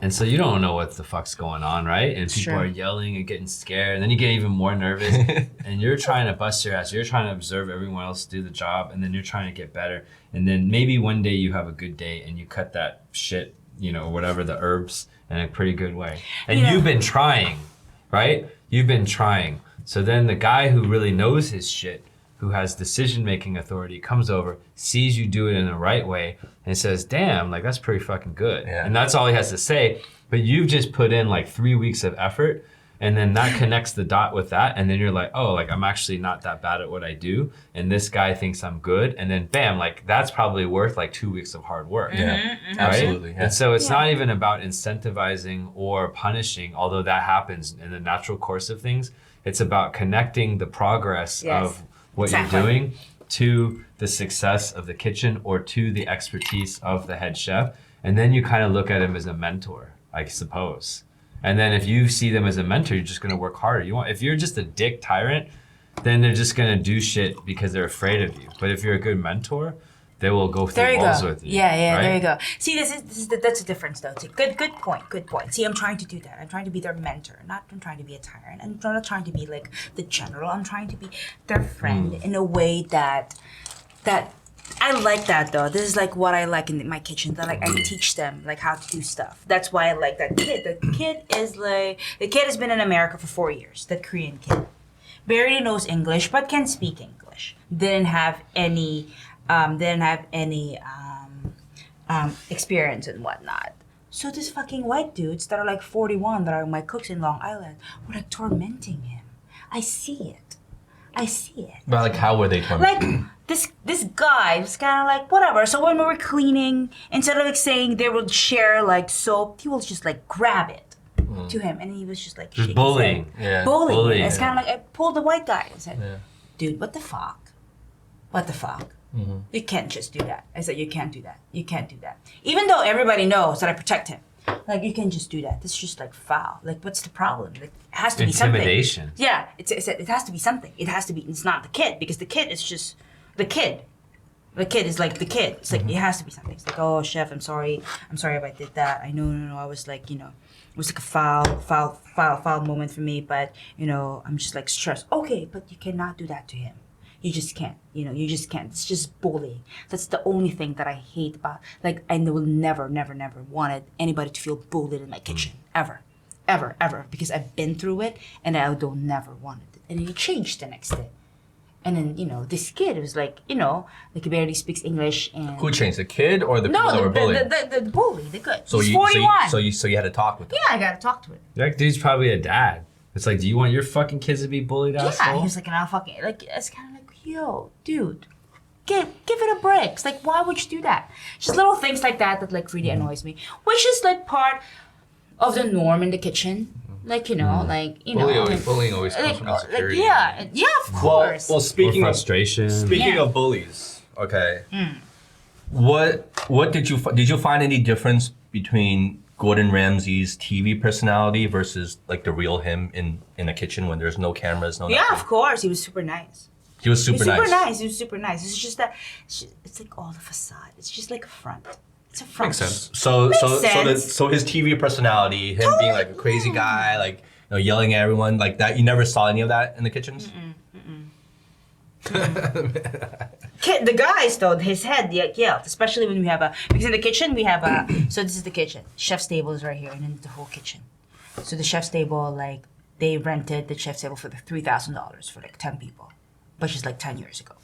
And so you don't know what the fuck's going on, right? And people Sure. are yelling and getting scared, and then you get even more nervous. And you're trying to bust your ass. You're trying to observe everyone else do the job, and then you're trying to get better. And then maybe one day you have a good day and you cut that shit, you know, whatever the herbs in a pretty good way. And Yeah. you've been trying, right? You've been trying. So then the guy who really knows his shit, who has decision-making authority, comes over, sees you do it in the right way, and says, damn, like, that's pretty fucking good. Yeah. And that's all he has to say. But you've just put in, like, 3 weeks of effort, and then that connects the dot with that, and then you're like, oh, like, I'm actually not that bad at what I do, and this guy thinks I'm good, and then, bam, like, that's probably worth, like, 2 weeks of hard work. Yeah, Right? absolutely. Yeah. And so it's not even about incentivizing or punishing, although that happens in the natural course of things. It's about connecting the progress Yes. of what Exactly. you're doing to the success of the kitchen or to the expertise of the head chef. And then you kind of look at him as a mentor, I suppose. And then if you see them as a mentor, you're just going to work harder. If you're just a dick tyrant, then they're just going to do shit because they're afraid of you. But if you're a good mentor, they will go There through you walls go. with you. Yeah, right? there you go. See, that's a difference though. Too. Good point. Good point. See, I'm trying to do that. I'm trying to be their mentor. I'm trying to be a tyrant. I'm not trying to be like the general. I'm trying to be their friend in a way that I like that though. This is like what I like in my kitchen. That like I teach them like how to do stuff. That's why I like that kid. The kid has been in America for 4 years. That Korean kid barely knows English but can speak English. Didn't have any experience and whatnot. So these fucking white dudes that are like 41 that are my cooks in Long Island were like tormenting him. I see it. But like, how were they tormented? Like this guy was kind of like whatever. So when we were cleaning, instead of like saying they would share like soap, he will just like grab it to him, and he was just like shaking his bullying. head. Yeah. Bullying. It's Yeah. kind of like I pulled the white guy and said, Yeah. "Dude, what the fuck? What the fuck? You can't just do that." I said, "You can't do that. You can't do that." Even though everybody knows that I protect him, like you can just do that. That's just like foul. Like what's the problem? Like, it has to be something. Intimidation. Yeah, it has to be something. It has to be. It's not the kid because the kid is just the kid. The kid is like the kid. It's like it has to be something. It's like, oh, chef, I'm sorry if I did that. I know, no. I was like, it was like a foul moment for me. But I'm just like stressed. Okay, but you cannot do that to him. You just can't. You just can't. It's just bullying. That's the only thing that I hate about. Like, I will never wanted anybody to feel bullied in my kitchen ever. Because I've been through it and I don't never wanted it. And it changed the next day. And then, this kid was like, like he barely speaks English and... Who changed, the kid or the people that were bullied? the bully, the good. So He's you, 41. so you had to talk with them. Yeah, I gotta talk to him. That dude's probably a dad. It's like, do you want your fucking kids to be bullied, Yeah, asshole? he was like, "I'll fucking..." Like, it's kind of like, yo, dude, give it a break. It's like, why would you do that? Just little things like that like really annoys me. Which is like part of the norm in the kitchen. Like, Bullying always comes from insecurity. yeah, of course. Well, Or speaking of frustration. Speaking Yeah. of bullies, okay. What did you find any difference between Gordon Ramsay's TV personality versus like the real him in a kitchen when there's no cameras, no Yeah, nothing? of course. He was super nice. He was super nice. He was super nice. It's just that it's like all the facade. It's just like a front. It's a front. Makes sense. So his TV personality, him being like a crazy guy, like yelling at everyone like that. You never saw any of that in the kitchens. The guys though, his head yelled, especially when we have because in the kitchen we have so this is the kitchen. Chef's table is right here, and then the whole kitchen. So the chef's table, like they rented the chef's table for the $3,000 for like 10 people, which is like 10 years ago.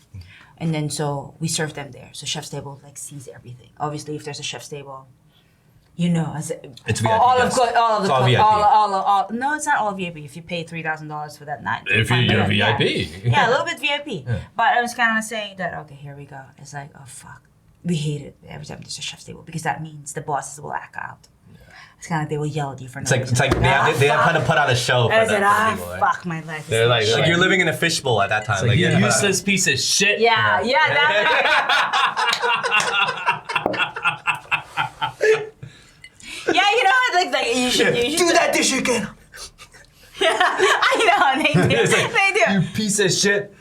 And then so we serve them there. So chef's table like sees everything. Obviously, if there's a chef's table, as It's VIP, all yes. of all of It's the all cook- VIP. all no, it's not all VIP. If you pay $3,000 for that night, If fine, you're yeah. VIP. Yeah, a little bit VIP. But I was kind of saying that, okay, here we go. It's like, oh, fuck. We hate it every time there's a chef's table because that means the bosses will act out. It's kind of like they will yell at you for no It's like reason. they have kind of put on a show. And I For said, the people, right? fuck my life. They're like, Like you're living in a fishbowl at that time. like, you yeah. useless piece of shit. Yeah, that. Yeah, you know what? Like you should Do that dish again. Yeah, I know they do. It's like, They do. You piece of shit.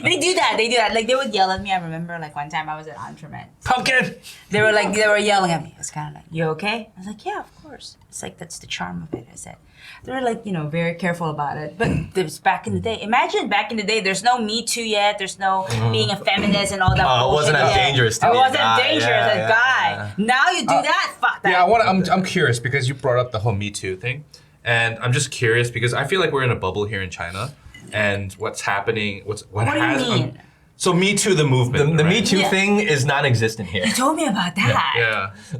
They do that. Like they would yell at me. I remember like one time I was at Entremet. Pumpkin. They were yelling at me. It's kind of like, you okay? I was like, yeah, of course. It's like, that's the charm of it. I said, they were like, very careful about it. But it was back in the day. Imagine back in the day, there's no Me Too yet. There's no being a feminist and all that Oh, it bullshit wasn't as yet. dangerous to It be a wasn't guy. dangerous Yeah, as a yeah, guy. yeah. Now you do that, fuck that. Yeah, I'm curious because you brought up the whole Me Too thing, and I'm just curious because I feel like we're in a bubble here in China, and what's happening? What What do you has mean? so Me Too the movement. The right? Me Too Yeah. thing is non-existent here. You told me about that. Yeah. So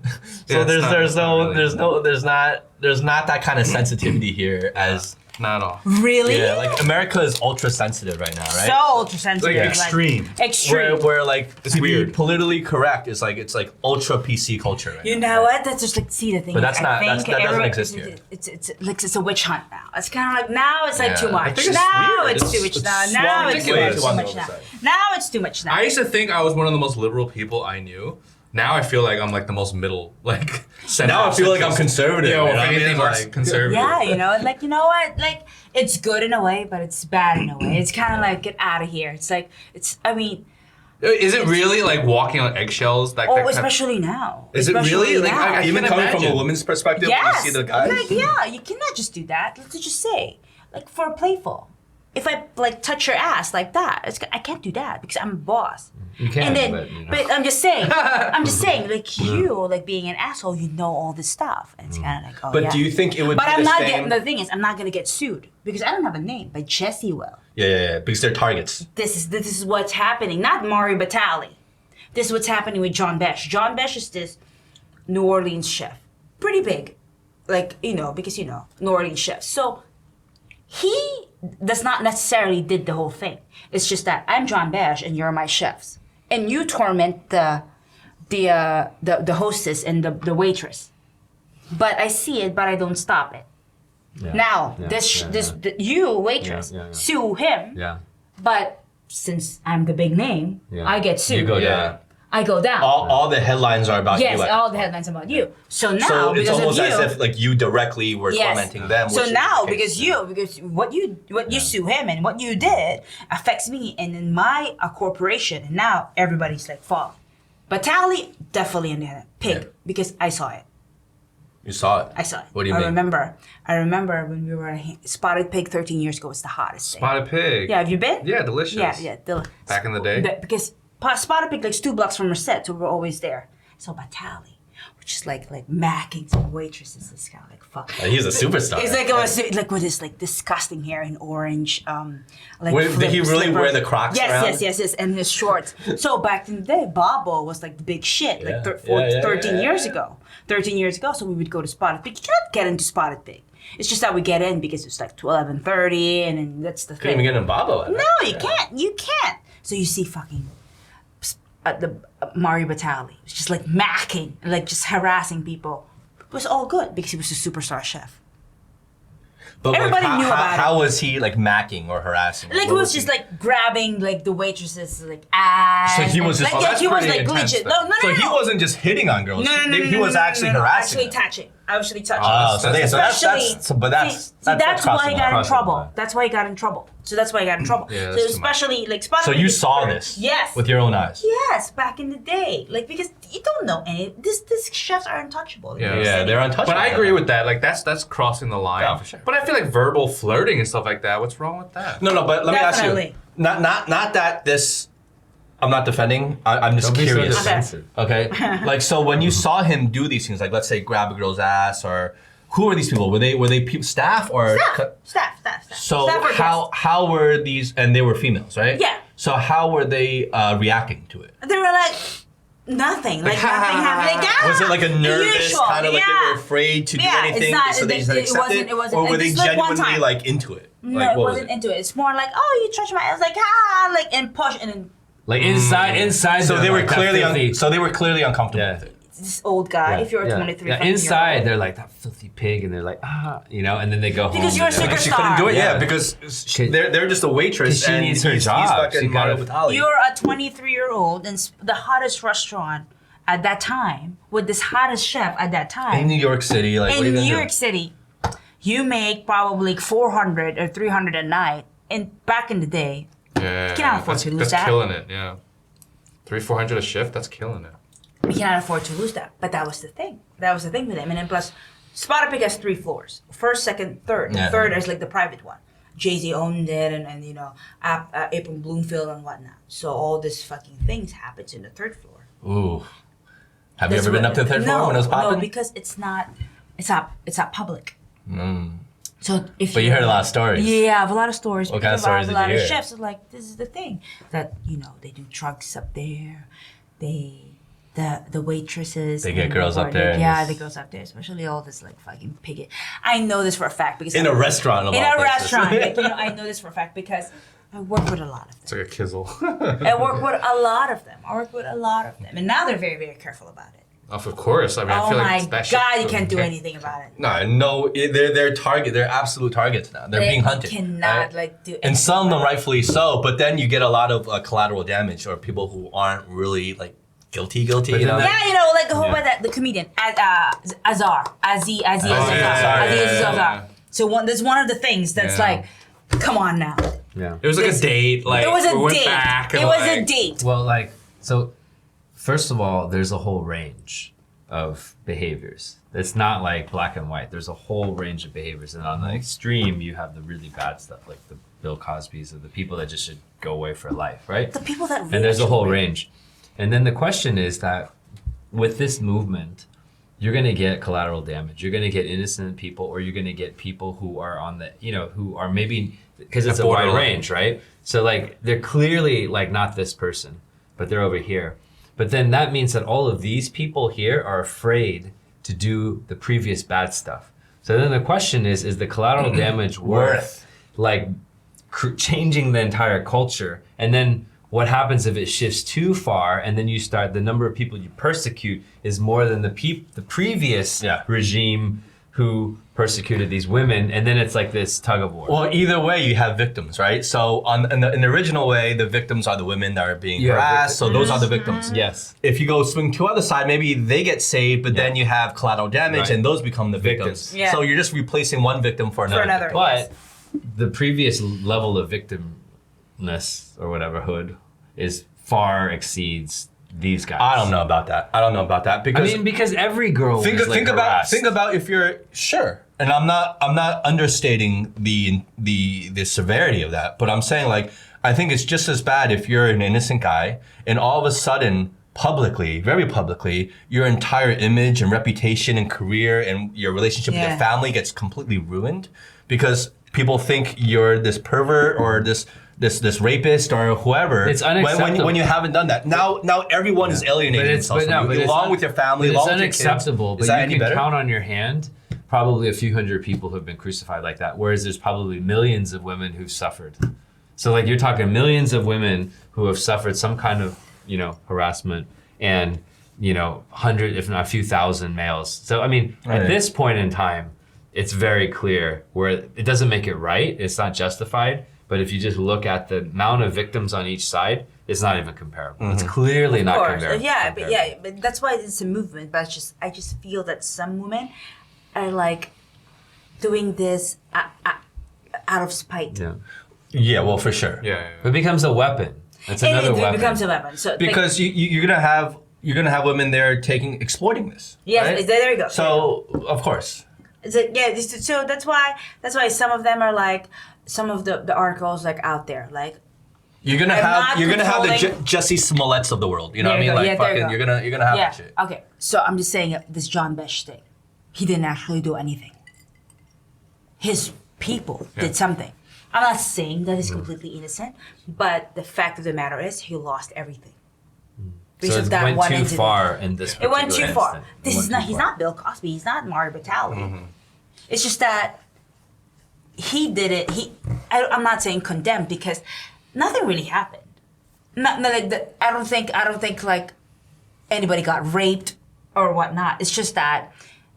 Yeah, it's not really- there's not that kind of sensitivity here as not at all. Really? yeah, like America is ultra sensitive right now, right? So ultra sensitive. Like extreme. Extreme. where like It's to weird. be politically correct is like it's like ultra PC culture right You now. know what? That's just like see the thing. But is, that's I not- think that doesn't everyone- exist here. It's a witch hunt now. It's kind of like now it's like Yeah. too I much. think it's Now weird. it's too much. It's Now swung it's way too too on the much. Now other side. Now it's too much. Now. I used to think I was one of the most liberal people I knew. Now I feel like I'm like the most middle, like. Now I feel like I'm conservative. Yeah, you well, know if what I mean? anything, Like- like conservative. Yeah, like you know what? Like it's good in a way, but it's bad in a way. It's kind of like get out of here. It's like I mean, Is it really like walking on eggshells? Like that kind of- especially now. Is it Especially really? Like, now. I Even can't coming from a imagine. woman's perspective, Yes. when you see the guys. Like, yeah, you cannot just do that. Let's just say, like, for a playful. If I like touch your ass like that, I can't do that because I'm a boss. You can, And then, but, I'm just saying, like you, like being an asshole, you know all this stuff, and it's kind of like, oh But yeah. do you think it would But be I'm the not same? getting. The thing is, I'm not gonna get sued because I don't have a name. But Jesse will. Yeah, because they're targets. This is what's happening. Not Mario Batali. This is what's happening with John Besh. John Besh is this New Orleans chef, pretty big, like because New Orleans chef. So he does not necessarily did the whole thing. It's just that I'm John Besh and you're my chefs, and you torment the hostess and the waitress. But I see it, but I don't stop it. Now you waitress Yeah. sue him. Yeah. But since I'm the big name, Yeah. I get sued. You go Yeah. down. I go down. All the headlines are about yes, you. all the headlines about you. So now, So it's because almost of you, as if like you directly were yes. tormenting them. So which is now, the case. because what you sue him and what you did affects me and in my corporation, and now everybody's like falling. But Tally definitely in the pig Yeah. because I saw it. You saw it. I saw it. What do you I mean? remember when we were at Spotted Pig 13 years ago. It's the hottest thing. Spotted pig. Yeah, have you been? Yeah, delicious. Yeah. Back in the day? Because Spotted Pig like 2 blocks from Recette, so we're always there. So Batali, which is like macking some waitresses. This guy like fuck. He's a superstar. It's like with this like disgusting hair in orange, like. Did he really slippers. wear the Crocs around? Yes, and his shorts. So back in the day, Bobo was like the big shit, like 13 years ago. 13 years ago, so we would go to Spotted Pig. You cannot get into Spotted Pig. It's just that we get in because it's like 11:30, and then that's the Couldn't thing. even get in Babo. No, you can't. You can't. So you see fucking the Mario Batali. It's just like macking, like just harassing people. It was all good because he was a superstar chef. But Everybody like, knew about it. How was he like macking or harassing? Like it What was just he- like grabbing like the waitresses like ass. So he was and, just- like, oh, yeah, that's he was pretty like intense legit. then. No. So he wasn't just hitting on girls. No, He was actually harassing. Actually them. touching. Actually touching. Oh, so that's Especially, that's why he got in crossing trouble. the line. That's why he got in trouble. So that's why he got in trouble. Yeah, so that's too much. especially like Spotted So Pig you is saw different. this, Yes, with your own eyes. yes, back in the day, like because you don't know any. These chefs are untouchable. Yeah. Yeah, they're untouchable. But I agree with that. Like that's crossing the line. Yeah, for sure. But I feel like verbal flirting and stuff like that. What's wrong with that? No, but let me ask Definitely. you. Not that this. I'm not defending. I'm just Don't be so curious. defensive. Okay. Like so, when you saw him do these things, like let's say grab a girl's ass, or who are these people? Were they staff or? Staff. So Staff or guests. how were these? And they were females, right? Yeah. So how were they reacting to it? They were like nothing, like nothing happened. Like, yeah, Was it like a nervous usual, kind of like they yeah. were afraid to do Yeah, it's anything, not- so they just accepted it it, wasn't- or were they it's like one genuinely time. like into it? No, Like, it what was wasn't into it. It's more like, oh, you touched my ass, like like and push and then. Like inside. So they they're were like that clearly filthy- so they were clearly uncomfortable Yeah. with it. this old guy. If you're a 23, yeah. Inside they're like that filthy pig, and they're like and then they go home. Because you're a and they're like, superstar. She couldn't do it, Yeah. because they're just a waitress, She and needs her he's job. fucking She gotta- Mario Batali. You're a 23-year-old in the hottest restaurant at that time with this hottest chef at that time. in New York City, like what are you In gonna New do? York City, you make probably 400 or 300 a night. And back in the day, Yeah, cannot afford to lose that's that. killing it. Yeah, 300-400 a shift. That's killing it. we cannot afford to lose that. But that was the thing. That was the thing with him. And then plus, Spot Pick has 3 floors. First, second, third. Yeah. The third is like the private one. Jay-Z owned it and April Bloomfield and whatnot. So all these fucking things happens in the 3rd floor. Ooh. Have you That's ever been what- up to the 3rd floor when it was popping? No, because it's not public. So if But you heard a lot of stories. Yeah, I have a lot of stories. What kind of because I have stories a did lot you of hear? chefs are like, this is the thing that they do drugs up there. The waitresses. They get and girls up there and Yeah, just- the girls up there, especially all this like fucking piggy. I know this for a fact because In a restaurant, of In all a places. restaurant, I know this for a fact because I work with a lot of them. It's like a kizzle. I work with a lot of them, and now they're very, very careful about it. Of course. I mean, I Oh feel my like that shit- God, you can't do anything about it. No, they're absolute targets now. They're being hunted. Cannot right? do. And anything some of them about it. rightfully so, but then you get a lot of collateral damage or people who aren't really like guilty. But You know? then Yeah, like the whole the comedian Azar. Aziz Azar. So that's one of the things that's Yeah. like, come on now. Yeah. It was like a date. Like It was a we went date. back It and was a like- date. Well, so first of all, there's a whole range of behaviors. It's not like black and white. There's a whole range of behaviors. And on the extreme, you have the really bad stuff, like the Bill Cosbys or the people that just should go away for life, right? The people that And there's a really whole should- range. And then the question is that with this movement, you're going to get collateral damage. You're going to get innocent people, or you're going to get people who are on the, who are maybe, because it's a wide borderline. range, right? So like, they're clearly like not this person, but they're over here. But then that means that all of these people here are afraid to do the previous bad stuff. So then the question is the collateral damage worth like changing the entire culture? And then what happens if it shifts too far and then you start, the number of people you persecute is more than the previous regime who persecuted these women, and then it's like this tug of war. Well, either way, you have victims, right? So in the original way, the victims are the women that are being harassed. So those are the victims. Yes. If you go swing to the other side, maybe they get saved, but then you have collateral damage, Right. and those become the victims. Victims. Yeah. So you're just replacing one victim for another. another. victim. But the previous level of victimness or whatever hood is far exceeds these guys. I don't know about that. I Because mean, because every girl think was like harassed. think about if you're sure, and I'm not understating the severity of that, but I'm saying like I think it's just as bad if you're an innocent guy and all of a sudden publicly, very publicly, your entire image and reputation and career and your relationship with Yeah. your family gets completely ruined because people think you're this pervert or this rapist or whoever. It's unacceptable. when you haven't done that. Now everyone is alienating themselves from you, along with your family, But along it's with your kids. unacceptable. Is But that you any can better? count on your hand probably a few hundred people who have been crucified like that, whereas there's probably millions of women who've suffered. So like you're talking millions of women who have suffered some kind of harassment, and 100 if not a few thousand males. So I mean, Right. at this point in time, it's very clear where it doesn't make it right. It's not justified. But if you just look at the amount of victims on each side, it's not even comparable. It's clearly Of not course, comparable. but that's why it's a movement. But I just feel that some women are like doing this out of spite. Yeah. Yeah, well, for sure. Yeah. It becomes a weapon. It's another it weapon. becomes a weapon. So Because you're gonna have women there exploiting this. yes, right? there you go. So of course. So that's why some of them are like some of the articles like out there like You're gonna I'm have not the controlling- Jesse Smolletts of the world. You know what I There you mean? go. Like Yeah, there you fucking, go. you're gonna have that shit. Okay, so I'm just saying this John Besh thing. He didn't actually do anything. His people did something. I'm not saying that he's completely innocent, but the fact of the matter is he lost everything. Because So of it that went one too incident. far in this. It went too particular far. instant. This It is went not. too He's far. not Bill Cosby. He's not Mario Batali. It's just that he did it. I'm not saying condemned because nothing really happened. Not like I don't think like anybody got raped or whatnot. It's just that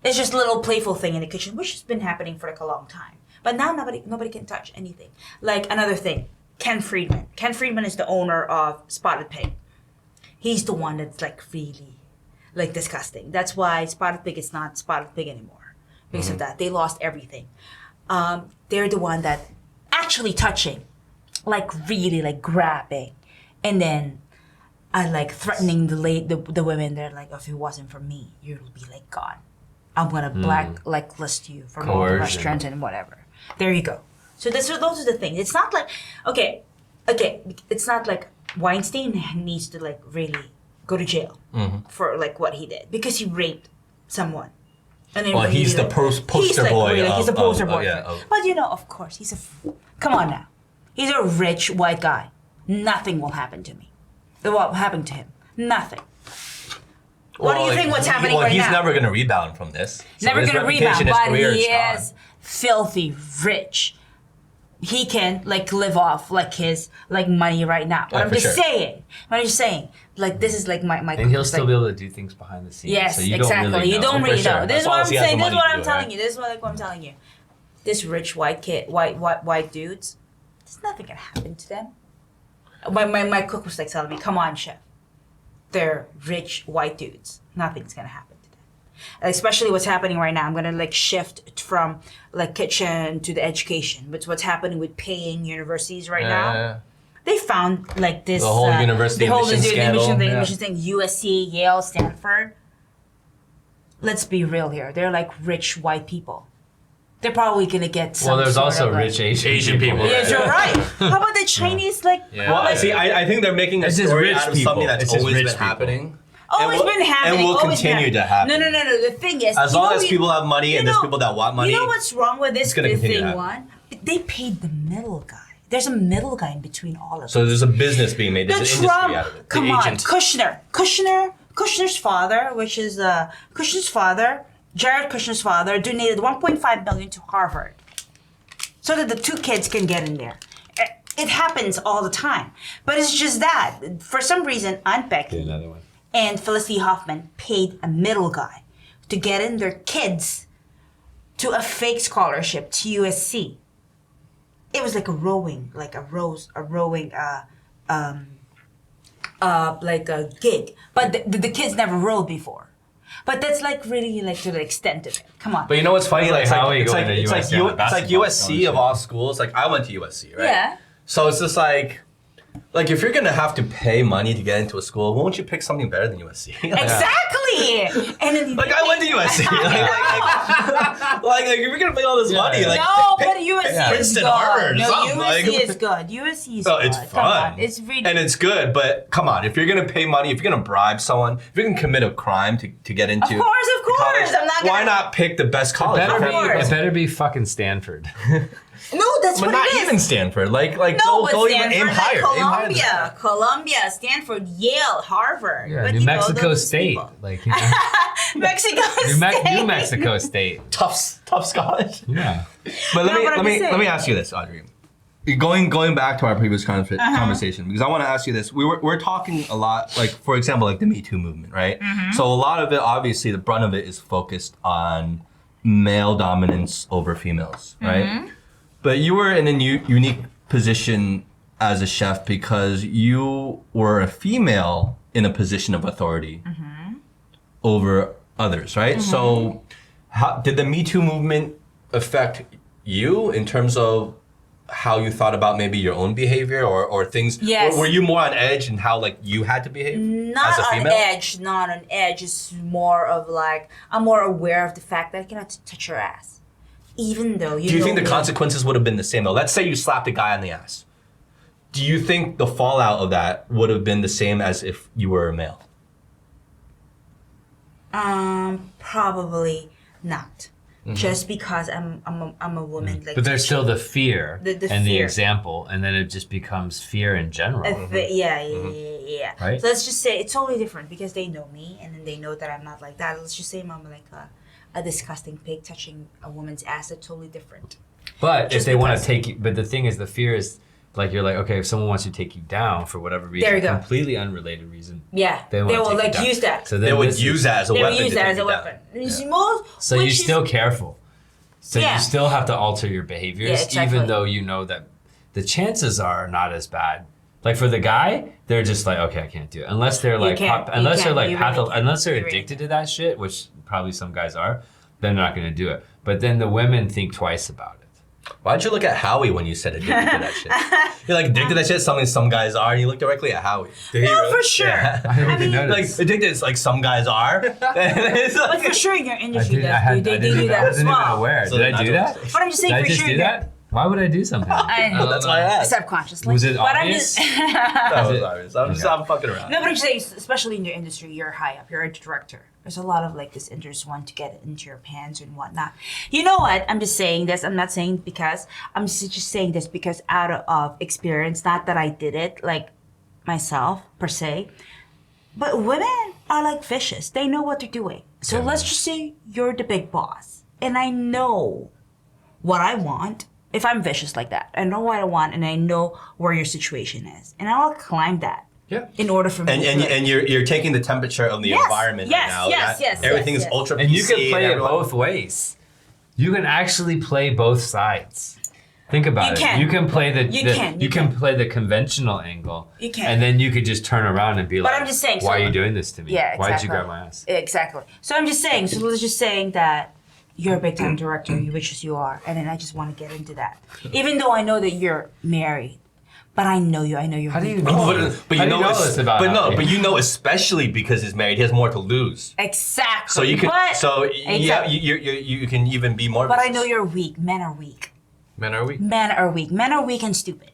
it's just a little playful thing in the kitchen, which has been happening for like a long time. But now nobody can touch anything. Like another thing, Ken Friedman. Ken Friedman is the owner of Spotted Pig. He's the one that's like really like disgusting. That's why Spotted Pig is not Spotted Pig anymore. Because of that. They lost everything. They're the one that actually touching, like really like grabbing, and then like threatening the women. They're like, if it wasn't for me, you'll be like gone. I'm gonna blacklist you from all the restaurants and whatever. There you go. So those are the things. It's not like okay. It's not like Weinstein needs to like really go to jail for like what he did because he raped someone. And then well, he's the poster boy. He's the poster boy. Yeah. But of course, come on now. He's a rich white guy. Nothing will happen to me. What happened to him? Nothing. What do you think what's happening right now? He's never going to rebound from this. Never going to rebound, but he is filthy rich. He can like live off like his like money right now. But I'm just saying, like this is like my. And he'll still be able to do things behind the scenes. Yes, so you exactly. Don't really know. You don't really know. This is what I'm saying. This is what I'm telling you. This is what I'm telling you. This rich white dudes, there's nothing gonna happen to them. My cook was like telling me, "Come on, chef. They're rich white dudes. Nothing's gonna happen to them." Especially what's happening right now. I'm gonna like shift from like kitchen to the education. But what's happening with paying universities right now? They found like this the whole university admission scandal. Admission thing. USC, Yale, Stanford. Let's be real here. They're like rich white people. They're probably gonna get some. Well, there's sort also of, like, rich Asian people. Yes, you're right. How about the Chinese? Like, Yeah. Well, I think they're making a story rich out of people. something that's It's just always rich been people. happening. Always been happening. And will always continue to happen. No. The thing is, As long as people have money and there's people that want money. You know what's wrong with this gonna continue to thing? happen. One, they paid the middle guy. There's a middle guy in between all of So them. there's a business being made. There's an Trump, industry out of it. come The on, agent. Kushner's father, which is Kushner's father, Jared Kushner's father, donated $1.5 million to Harvard, so that the two kids can get in there. It happens all the time, but it's just that for some reason Aunt Becky Another one. and Felicity Hoffman paid a middle guy to get in their kids to a fake scholarship to USC. It was like a rowing gig, but the kids never rowed before. But that's like really like to the extent of it. Come on. But you know what's funny? Like, how are you it's going like to it's like USC on a it's like basketball USC of all schools. Like I went to USC, right? Yeah. So it's just like if you're gonna have to pay money to get into a school, won't you pick something better than USC? Exactly. And then Like I went to USC. like if you're gonna pay all this money, like no, pick but USC is Princeton, good. Harvard, No, something. USC is good. USC is So good. it's Come fun. on. It's really and it's good, but come on, if you're gonna pay money, if you're gonna bribe someone, if you're gonna commit a crime to get into Of course. college, I'm not gonna. why not pick the best college? It better be fucking Stanford. No, that's But what not it is. even Stanford. Like No, but go even aim Stanford, higher. like Aim higher than that. Columbia, Stanford, Yale, Harvard. Yeah, But New you know, Mexico those State. people. Like Mexico State. New Mexico State. Tough college. Yeah. But No, but I'm just saying. let me ask you this, Audrey. Going back to our previous conversation, because I want to ask you this. We're talking a lot, like for example, like the Me Too movement, right? So a lot of it, obviously, the brunt of it is focused on male dominance over females, right? But you were in a unique position as a chef because you were a female in a position of authority over others, right? So how did the Me Too movement affect you in terms of how you thought about maybe your own behavior or things? Yes. Were you more on edge in how like you had to behave as a female? Not on edge. It's more of like, I'm more aware of the fact that I cannot touch your ass. Even though you Do you think know the me. consequences would have been the same though? Let's say you slapped a guy on the ass. Do you think the fallout of that would have been the same as if you were a male? Probably not. Just because I'm a woman. Like, But there's still the fear The and the fear. example, and then it just becomes fear in general. Yeah. Right? So let's just say it's totally different because they know me and then they know that I'm not like that. Let's just say I'm like a disgusting pig touching a woman's ass. That's totally different. But if Just they want because- to take you, but the thing is, the fear is Like you're like, okay, if someone wants to take you down for whatever reason, There you go. completely unrelated reason, Yeah, they they wanna will take you like down. use that. So They then would this use is- that as a They will weapon. use to that take as a you down. weapon. It's most- So you're which is- still careful. So Yeah. you still have to alter your behaviors, Yeah, exactly. even though you know that the chances are not as bad. Like for the guy, they're just like, okay, I can't do it unless they're like, can't. You unless they're can't. like, You really can't. unless they're You really addicted to that shit, which probably some guys are. They're not going to do it. But then the women think twice about it. Why'd you look at Howie when you said addicted to that shit? You're like addicted to that shit, something some guys are, and you look directly at Howie. No, for sure. Yeah. I didn't even mean, Like notice. addicted is like some guys are. It's But like- for sure, in your I industry, didn't, I had, they I didn't do even, that I as wasn't even well. aware. So Did I do that's that? what- But I'm just saying, Did I for just sure, do that? Why would I do something? I know. That's why I asked. Subconsciously. Was it but obvious? I'm just That was obvious. I'm fucking around. No, but I'm just saying, especially in your industry, you're high up, you're a director. There's a lot of like this interest want to get into your pants and whatnot. You know what? I'm just saying this. I'm not saying because I'm just saying this because out of experience, not that I did it like myself per se, but women are like fishes. They know what they're doing. So let's just say you're the big boss, and I know what I want. If I'm vicious like that, I know what I want, and I know where your situation is, and I'll climb that. Yeah. In order for me And you're taking the temperature of the Yes, environment yes, right now. yes, that yes, Everything yes, is yes. ultra And you PC can play it everyone- both ways. You can actually play both sides. Think about You it. can. You can play the, You the- can, you you can can. play the conventional angle. You can. And then you could just turn around and be But like, I'm just saying, why so- are you doing this to me? Yeah, Why did you exactly. grab my ass? Exactly. So I'm just saying. So let's just saying that you're a big time director, which is you are, and then I just want to get into that, even though I know that you're married, but I know you. I know you're. How do you But, know? but How you do you know, know it's- this about but no, Howie? but you know, especially because he's married, he has more to lose. Exactly. So you can, But, yeah, Exactly. you can even be more. But I vicious. know you're weak. Men are weak. Men are we? Men are weak. Men are weak and stupid.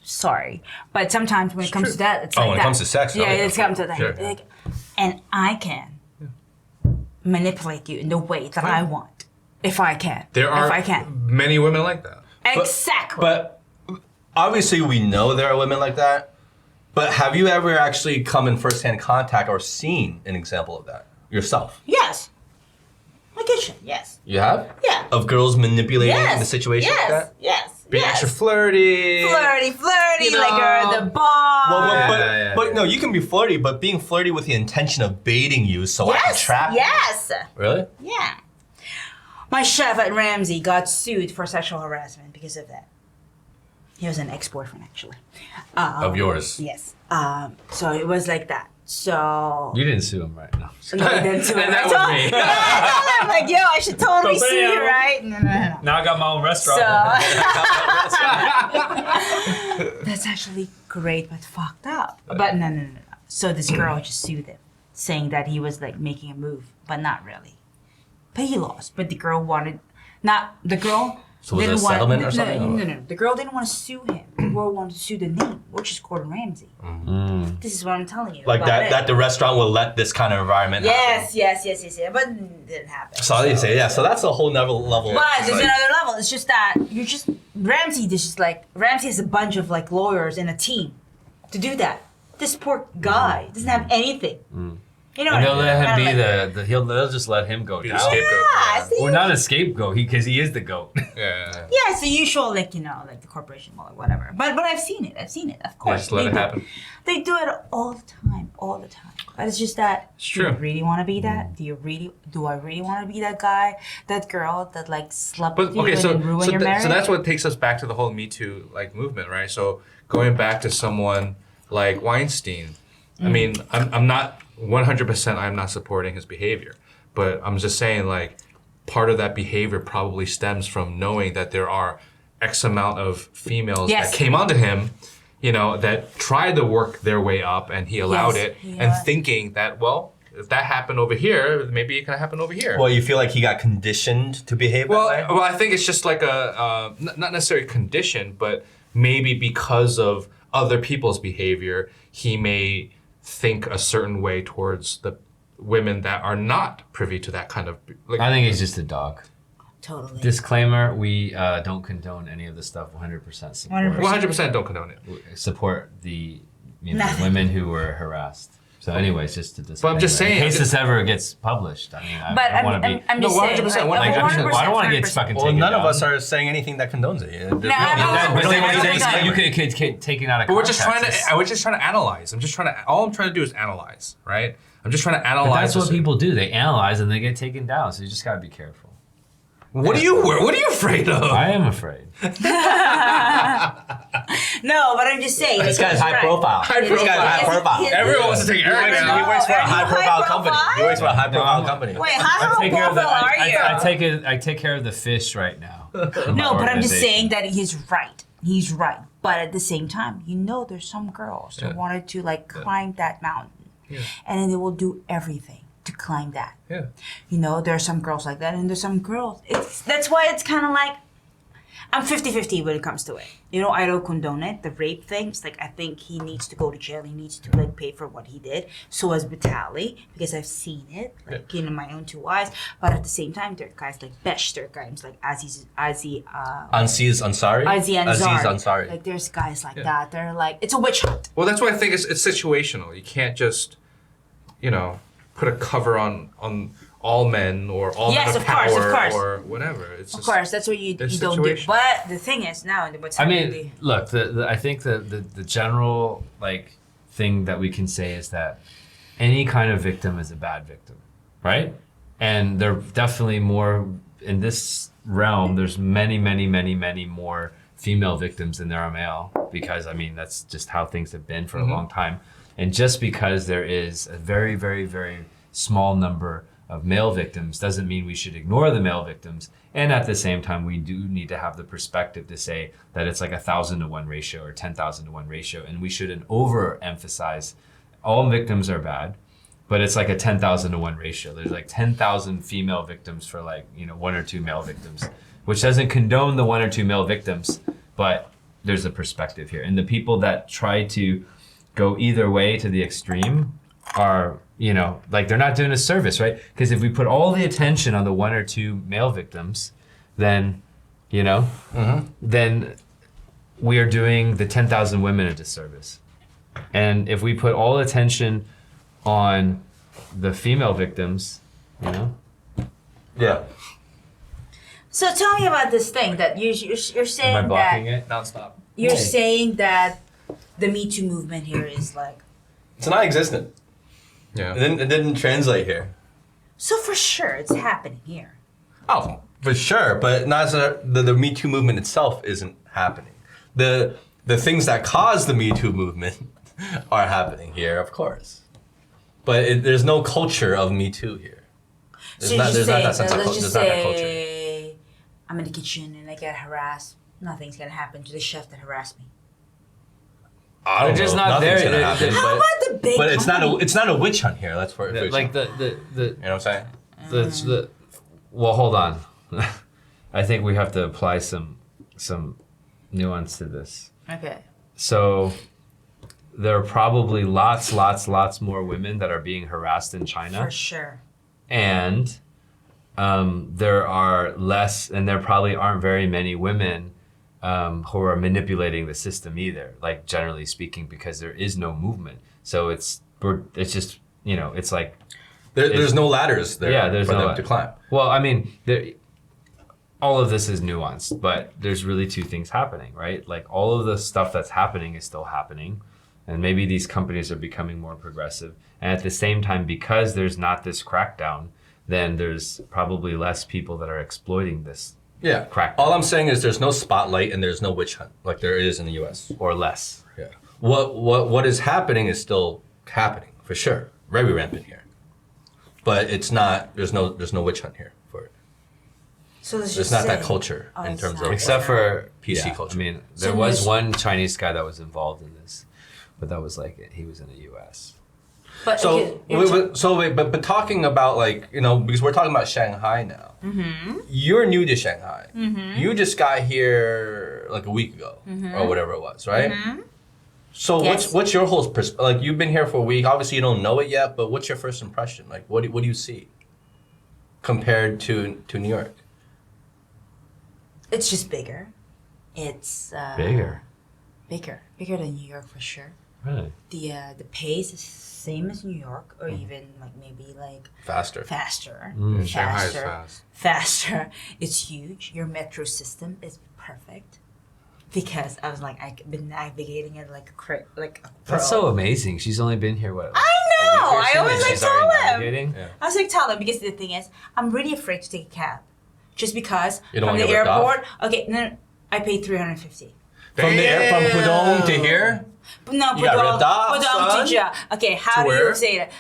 Sorry, but sometimes when it comes to that, it's Oh, like when it that. comes to sex, yeah, oh, yeah. it's comes to that. Sure. Like, and I can manipulate you in the way that I want, if I can. There are if I can. many women like that. Exactly. But obviously, we know there are women like that. But have you ever actually come in firsthand contact or seen an example of that yourself? yes. My kitchen. Yes. You have? Yeah. Of girls manipulating Yes. the situation yes. like that? Yes. Being yes. extra flirty. flirty, You know. like you're the boss. Well, Yeah, but yeah. no, you can be flirty, but being flirty with the intention of baiting you so I can yes. trap you. Yes. Really? Yeah. My chef at Ramsay got sued for sexual harassment because of that. He was an ex-boyfriend, actually. Of yours? Yes. So it was like that. So You didn't sue him, right? No. no, I didn't sue him. And that I was told- me. No, I told him like, yo, I should totally sue you, Bam. right? No. Now I got my own restaurant. So that's actually great, but fucked up. But no. So this girl just sued him, saying that he was like making a move, but not really. But he lost. But the girl wanted, not the girl. So was it didn't a want, settlement or no, something, No. The girl didn't want to sue him. The girl wanted to sue the name, which is Gordon Ramsay. This is what I'm telling you. Like about that, it. that the restaurant will let this kind of environment happen. Yes. But it didn't happen. So they say, yeah. So that's a whole nother level. But It's there's like- another level. It's just that you're just Ramsay. This is like Ramsay has a bunch of like lawyers and a team to do that. This poor guy doesn't have anything. You know And what they'll I let mean? him be Kinda like- they'll just let him go Be down. the scapegoat. Yeah, see? Well, not a scapegoat, because he is the goat. Yeah. Yeah, it's the usual, like, you know, like the corporation or whatever. But I've seen it, of course. just let They it do. happen. They do it all the time. But it's just that, do true. you really want to be that? Do I really want to be that guy, that girl that like slept But with you okay, and so then ruin your marriage? so that's what takes us back to the whole Me Too like movement, right? So going back to someone like Weinstein, I mean, I'm not 100%. I'm not supporting his behavior, but I'm just saying like part of that behavior probably stems from knowing that there are X amount of females Yes. that came onto him, you know, that tried to work their way up, and he allowed Yes, it, he and allowed- thinking that, well, if that happened over here, maybe it can happen over here. Well, you feel like he got conditioned to behave Well, that way? well, I think it's just like not necessarily condition, but maybe because of other people's behavior, he may think a certain way towards the women that are not privy to that kind of. Like, I think he's just a dog. Totally. Disclaimer, we don't condone any of this stuff. 100% support. 100%. 100% don't condone it. Support the Nothing. women who were harassed. So, anyways, just to disclaimer, But I'm just saying- in case this ever gets published, I mean, But I want to be. I'm just No, saying. 100%, like, Like, I 100%, don't want to get 100%. fucking Well, taken none down. of us are saying anything that condones it. No, But I then don't you think could taken out of But we're just trying context. to. I was just trying to analyze. All I'm trying to do is analyze, right? I'm just trying to analyze. But that's what this. people do. They analyze and they get taken down. So you just gotta be careful. What are you afraid of? I am afraid. No, but I'm just saying. This like, guy's he's high right. profile. High This guy's high profile. profile. Everyone wants to take Eric He down. works for a Are you high profile company. profile? He works for a high profile I'm- company. Wait, how I take care of the. profile are you? I take care of the fish right now. No, but I'm just saying that he's right. He's right. But at the same time, there's some girls that wanted to like climb that mountain. Yeah. And then they will do everything to climb that. Yeah. There are some girls like that, and there's some girls. That's why it's kind of like I'm 50-50 when it comes to it. I don't condone it. The rape things, like I think he needs to go to jail. He needs to like pay for what he did. So as Vitaly, because I've seen it, like in my own two eyes. But at the same time, there are guys like Besh, there are guys like Aziz Ansari? Aziz Aziz Ansari. Ansari. Like there's guys like that. They're like it's a witch hunt. Well, that's why I think it's situational. You can't just, put a cover on all men or all Yes, men of course, of power course. or whatever. It's Of just, course, that's what you it's don't do. situational. But the thing is now, what's I happening? mean, look. I think the general thing that we can say is that any kind of victim is a bad victim, right? And they're definitely more in this realm. There's many more female victims than there are male, because I mean that's just how things have been for a long time. And just because there is a very, very, very small number of male victims doesn't mean we should ignore the male victims. And at the same time, we do need to have the perspective to say that it's like 1,000 to 1 ratio or 10,000 to 1 ratio. And we shouldn't overemphasize all victims are bad, but it's like a 10,000 to 1 ratio. There's like 10,000 female victims for 1 or 2 male victims, which doesn't condone the 1 or 2 male victims, but there's a perspective here. And the people that try to go either way to the extreme are, they're not doing a service, right? Because if we put all the attention on the 1 or 2 male victims, then, then we are doing the 10,000 women a disservice. And if we put all attention on the female victims, Yeah. So tell me about this thing that you're saying am I blocking that it nonstop? you're saying that the Me Too movement here is like. It's non-existent. Yeah. It didn't translate here. So for sure, it's happening here. Oh, for sure, but not the Me Too movement itself isn't happening. The things that cause the Me Too movement are happening here, of course. But there's no culture of Me Too here. So you're just saying, let's just there's not that culture. say I'm in the kitchen and I get harassed. Nothing's gonna happen to the chef that harassed me. I don't They're just know. not Nothing's there. gonna happen. How but about the big but it's companies? not a witch hunt here. That's for Like the you know what I'm saying? well, hold on. I think we have to apply some nuance to this. Okay. So there are probably lots more women that are being harassed in China, For sure. and there are less, and there probably aren't very many women who are manipulating the system either. Like generally speaking, because there is no movement. So it's just it's like. There's no ladders there There's for no them to climb. Well, I mean, all of this is nuanced, but there's really two things happening, right? Like all of the stuff that's happening is still happening, and maybe these companies are becoming more progressive. And at the same time, because there's not this crackdown, then there's probably less people that are exploiting this. Yeah. Crackdown. All I'm saying is there's no spotlight and there's no witch hunt like there is in the U.S. Or less. Yeah. What is happening is still happening for sure. Very rampant here. But it's not. There's no witch hunt here for it. So let's There's just not that say- culture Oh, in it's terms not. of Except for PC yeah, culture. I mean, So there was there's- one Chinese guy that was involved in this, but that was like he was in the U.S. But So but talking about because we're talking about Shanghai now. Mm-hmm. You're new to Shanghai. Mm-hmm. You just got here like a week ago or whatever it was, right? Mm-hmm. So Yes. what's your whole perspective? Like you've been here for a week. Obviously you don't know it yet, but what's your first impression? Like what do you see compared to New York? it's just bigger. It's Bigger. bigger than New York for sure. Really? The pace is same as New York, or even like maybe like Faster. faster, Shanghai is faster, fast. faster. It's huge. Your metro system is perfect. Because I was like, I've been navigating it like a pro. That's so amazing. She's only been here, what? I know. I always like She's tell already him. navigating? Yeah. I was like, tell him, because the thing is, I'm really afraid to take a cab, just because You don't from wanna the get ripped off? airport. Okay, no, I paid $350. From Pudong to here No, You got ripped off, Pudong son. to Jia. Okay, how To do where? you say it?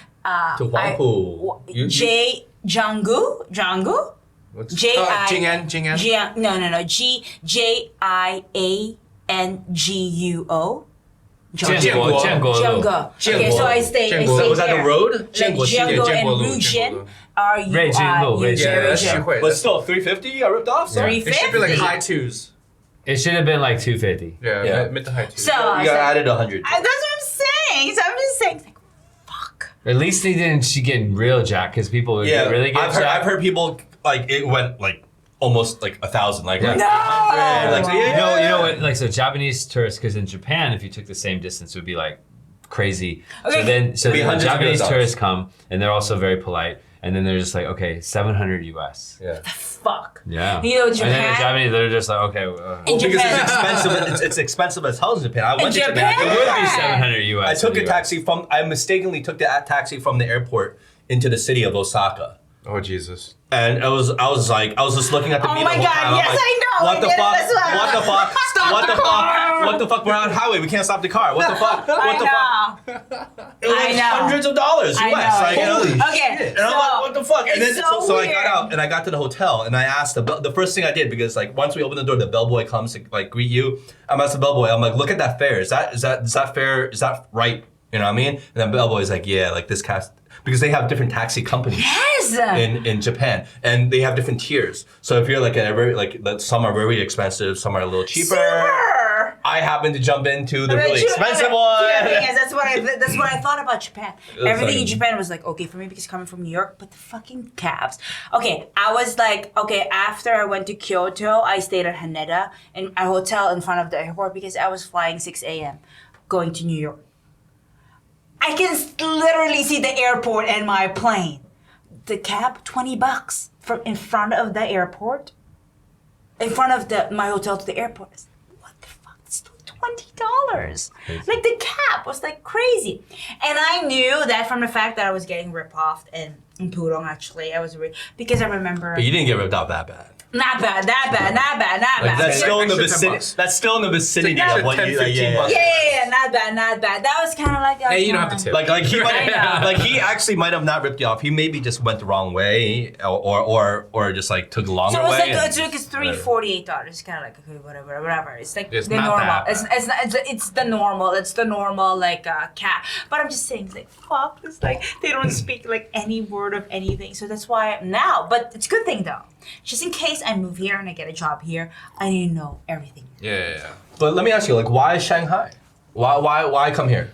to Huangpu. Jianggu. Jing'an. No. Jianguo. Jianggu. Okay, so I stay Was that the there. road? Like Jianggu and Rujin are you Right, Jianggu, right, Yeah, that's Jianggu. Shihui. But still, 350 you got ripped off, son? Three- It should be like 50. high twos. It should have been like 250. Yeah, Yeah. mid to high twos. So I You got said, added 100. that's what I'm saying. So I'm just saying, it's like, fuck. At least they didn't. She get real jacked because people would Yeah, really get I've jacked. heard people, like, it went, like, almost, like, 1,000. Like, Yeah. like, No. like, so, yeah. You know what? Like, so Japanese tourists, because in Japan, if you took the same distance, it would be like crazy. Okay. So Be then hundreds of Japanese US tourists come, and they're also very polite, and then they're just like, okay, 700 US. Yeah. Fuck. Yeah. You know, And then the Japan. Japanese, they're just like, okay. In Because Japan. it's expensive. It's expensive as hell in Japan. I went to Japan? Japan. It would be 700 US. I took in a the US. taxi from. I mistakenly took the taxi from the airport into the city of Osaka, Oh, Jesus. and I was just looking at the Oh meter my the whole God, time. I'm yes, like, I know. What I the did it fuck? as well. What the fuck? What the fuck? What the fuck? We're on highway. We can't stop the car. What the fuck? What the fuck? It was I like know. hundreds of dollars US. I know. Like, you know, Okay, and I'm like, what the fuck? And then it's so so I got weird. out and I got to the hotel and I asked the first thing I did, because like once we open the door, the bellboy comes to like greet you. I'm asked the bellboy. I'm like, look at that fare. Is that fair? Is that right? You know what I mean? And then bellboy's like, yeah, like this cast, because they have different taxi companies. Yes. In Japan, and they have different tiers. So if you're like some are very expensive, some are a little cheaper. Super. I happen to jump into the I mean, really Japan- expensive one. Yeah, the thing is, that's what I thought about Japan. Everything in like- Japan was like okay for me because coming from New York, but the fucking cabs. Okay, I was like, okay, after I went to Kyoto, I stayed at Haneda in a hotel in front of the airport because I was flying 6 a.m. going to New York. I can literally see the airport and my plane. The cab, $20 from in front of the airport, in front of my hotel to the airport. I was like, what the fuck? It's $20. Like the cab was like crazy, and I knew that from the fact that I was getting ripped off in Pudong. Actually, I was because I remember But you didn't get ripped off that bad. not bad. Like, that's Yeah. still in the Extra $10 vicinity. bucks. That's still in the vicinity Extra of what 10, you like. 15 Yeah, bucks. Yeah, not bad. That was kind of like Hey, you don't have to tip. Like he I know. like he actually might have not ripped you off. He maybe just went the wrong way, or just like took a longer So it was way. like it's $348. It's kind of like okay, whatever. It's like It's the not normal. that It's the normal. It's the normal like cat. But I'm just saying, it's like fuck. It's like they don't speak like any word of anything. So that's why now. But it's a good thing though. Just in case I move here and I get a job here, I need to know everything. Yeah. But let me ask you, like, why Shanghai? Why come here?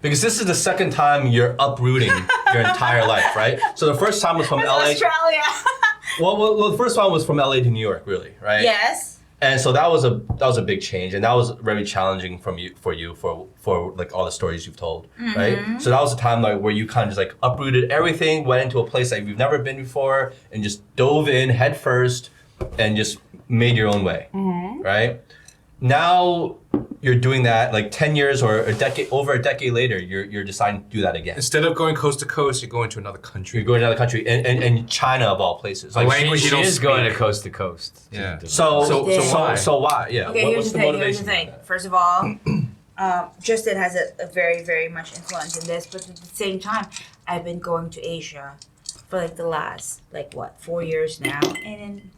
Because this is the second time you're uprooting your entire life, right? So the first time was from LA. Australia. Well, the first one was from LA to New York, really, right? Yes. And so that was a big change, and that was very challenging for you for like all the stories you've told, right? So that was a time like where you kind of just like uprooted everything, went into a place that you've never been before, and just dove in head first, and just made your own way, right? Now you're doing that like 10 years or over a decade later, you're deciding to do that again. Instead of going coast to coast, you're going to another country. You're going to another country, and China of all places. Like, language She you don't is going speak. to coast. Yeah. so Yeah. why? Yeah. Okay, What's here's the thing. Here's the motivation thing. behind that? First of all, Justin has a very, very much influence in this, but at the same time, I've been going to Asia for like the last 4 years now, and then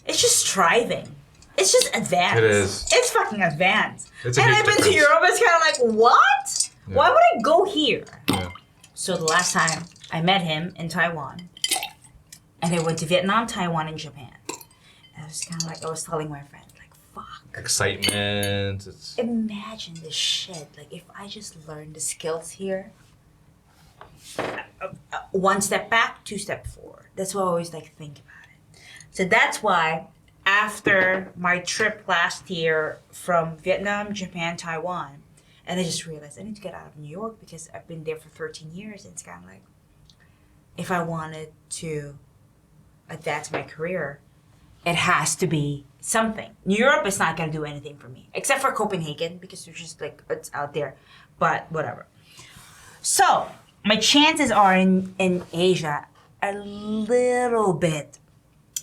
it's just thriving. It's just advanced. It is. It's fucking advanced. It's a And huge I've been to difference. Europe. It's kind of like what? Yeah. Why would I go here? Yeah. So the last time I met him in Taiwan, and I went to Vietnam, Taiwan, and Japan. And I was kind of like I was telling my friend, like, fuck. Excitement. It's Imagine this shit. Like, if I just learned the skills here, one step back, two step forward. That's what I always like think about it. So that's why after my trip last year from Vietnam, Japan, Taiwan, And I just realized I need to get out of New York because I've been there for 13 years. And it's kind of like, if I wanted to advance my career, it has to be something. Europe is not going to do anything for me, except for Copenhagen, because it's just like, it's out there. But whatever. So, my chances are in Asia a little bit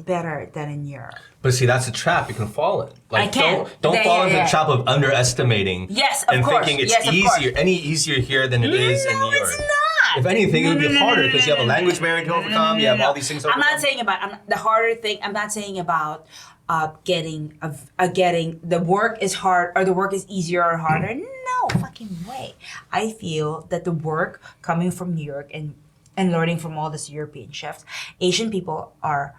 better than in Europe. But see, that's a trap you can fall in. Like, I can. Don't fall into the trap of underestimating. Yes, of and course. thinking it's Yes, of course. any easier here than it is in New York. No, it's not. If anything, it would be No, harder because you have a no, language barrier to overcome. You have all these things to I'm overcome. not saying about the harder thing. I'm not saying about getting the work is hard or the work is easier or harder. No fucking way. I feel that the work coming from New York and learning from all these European chefs, Asian people are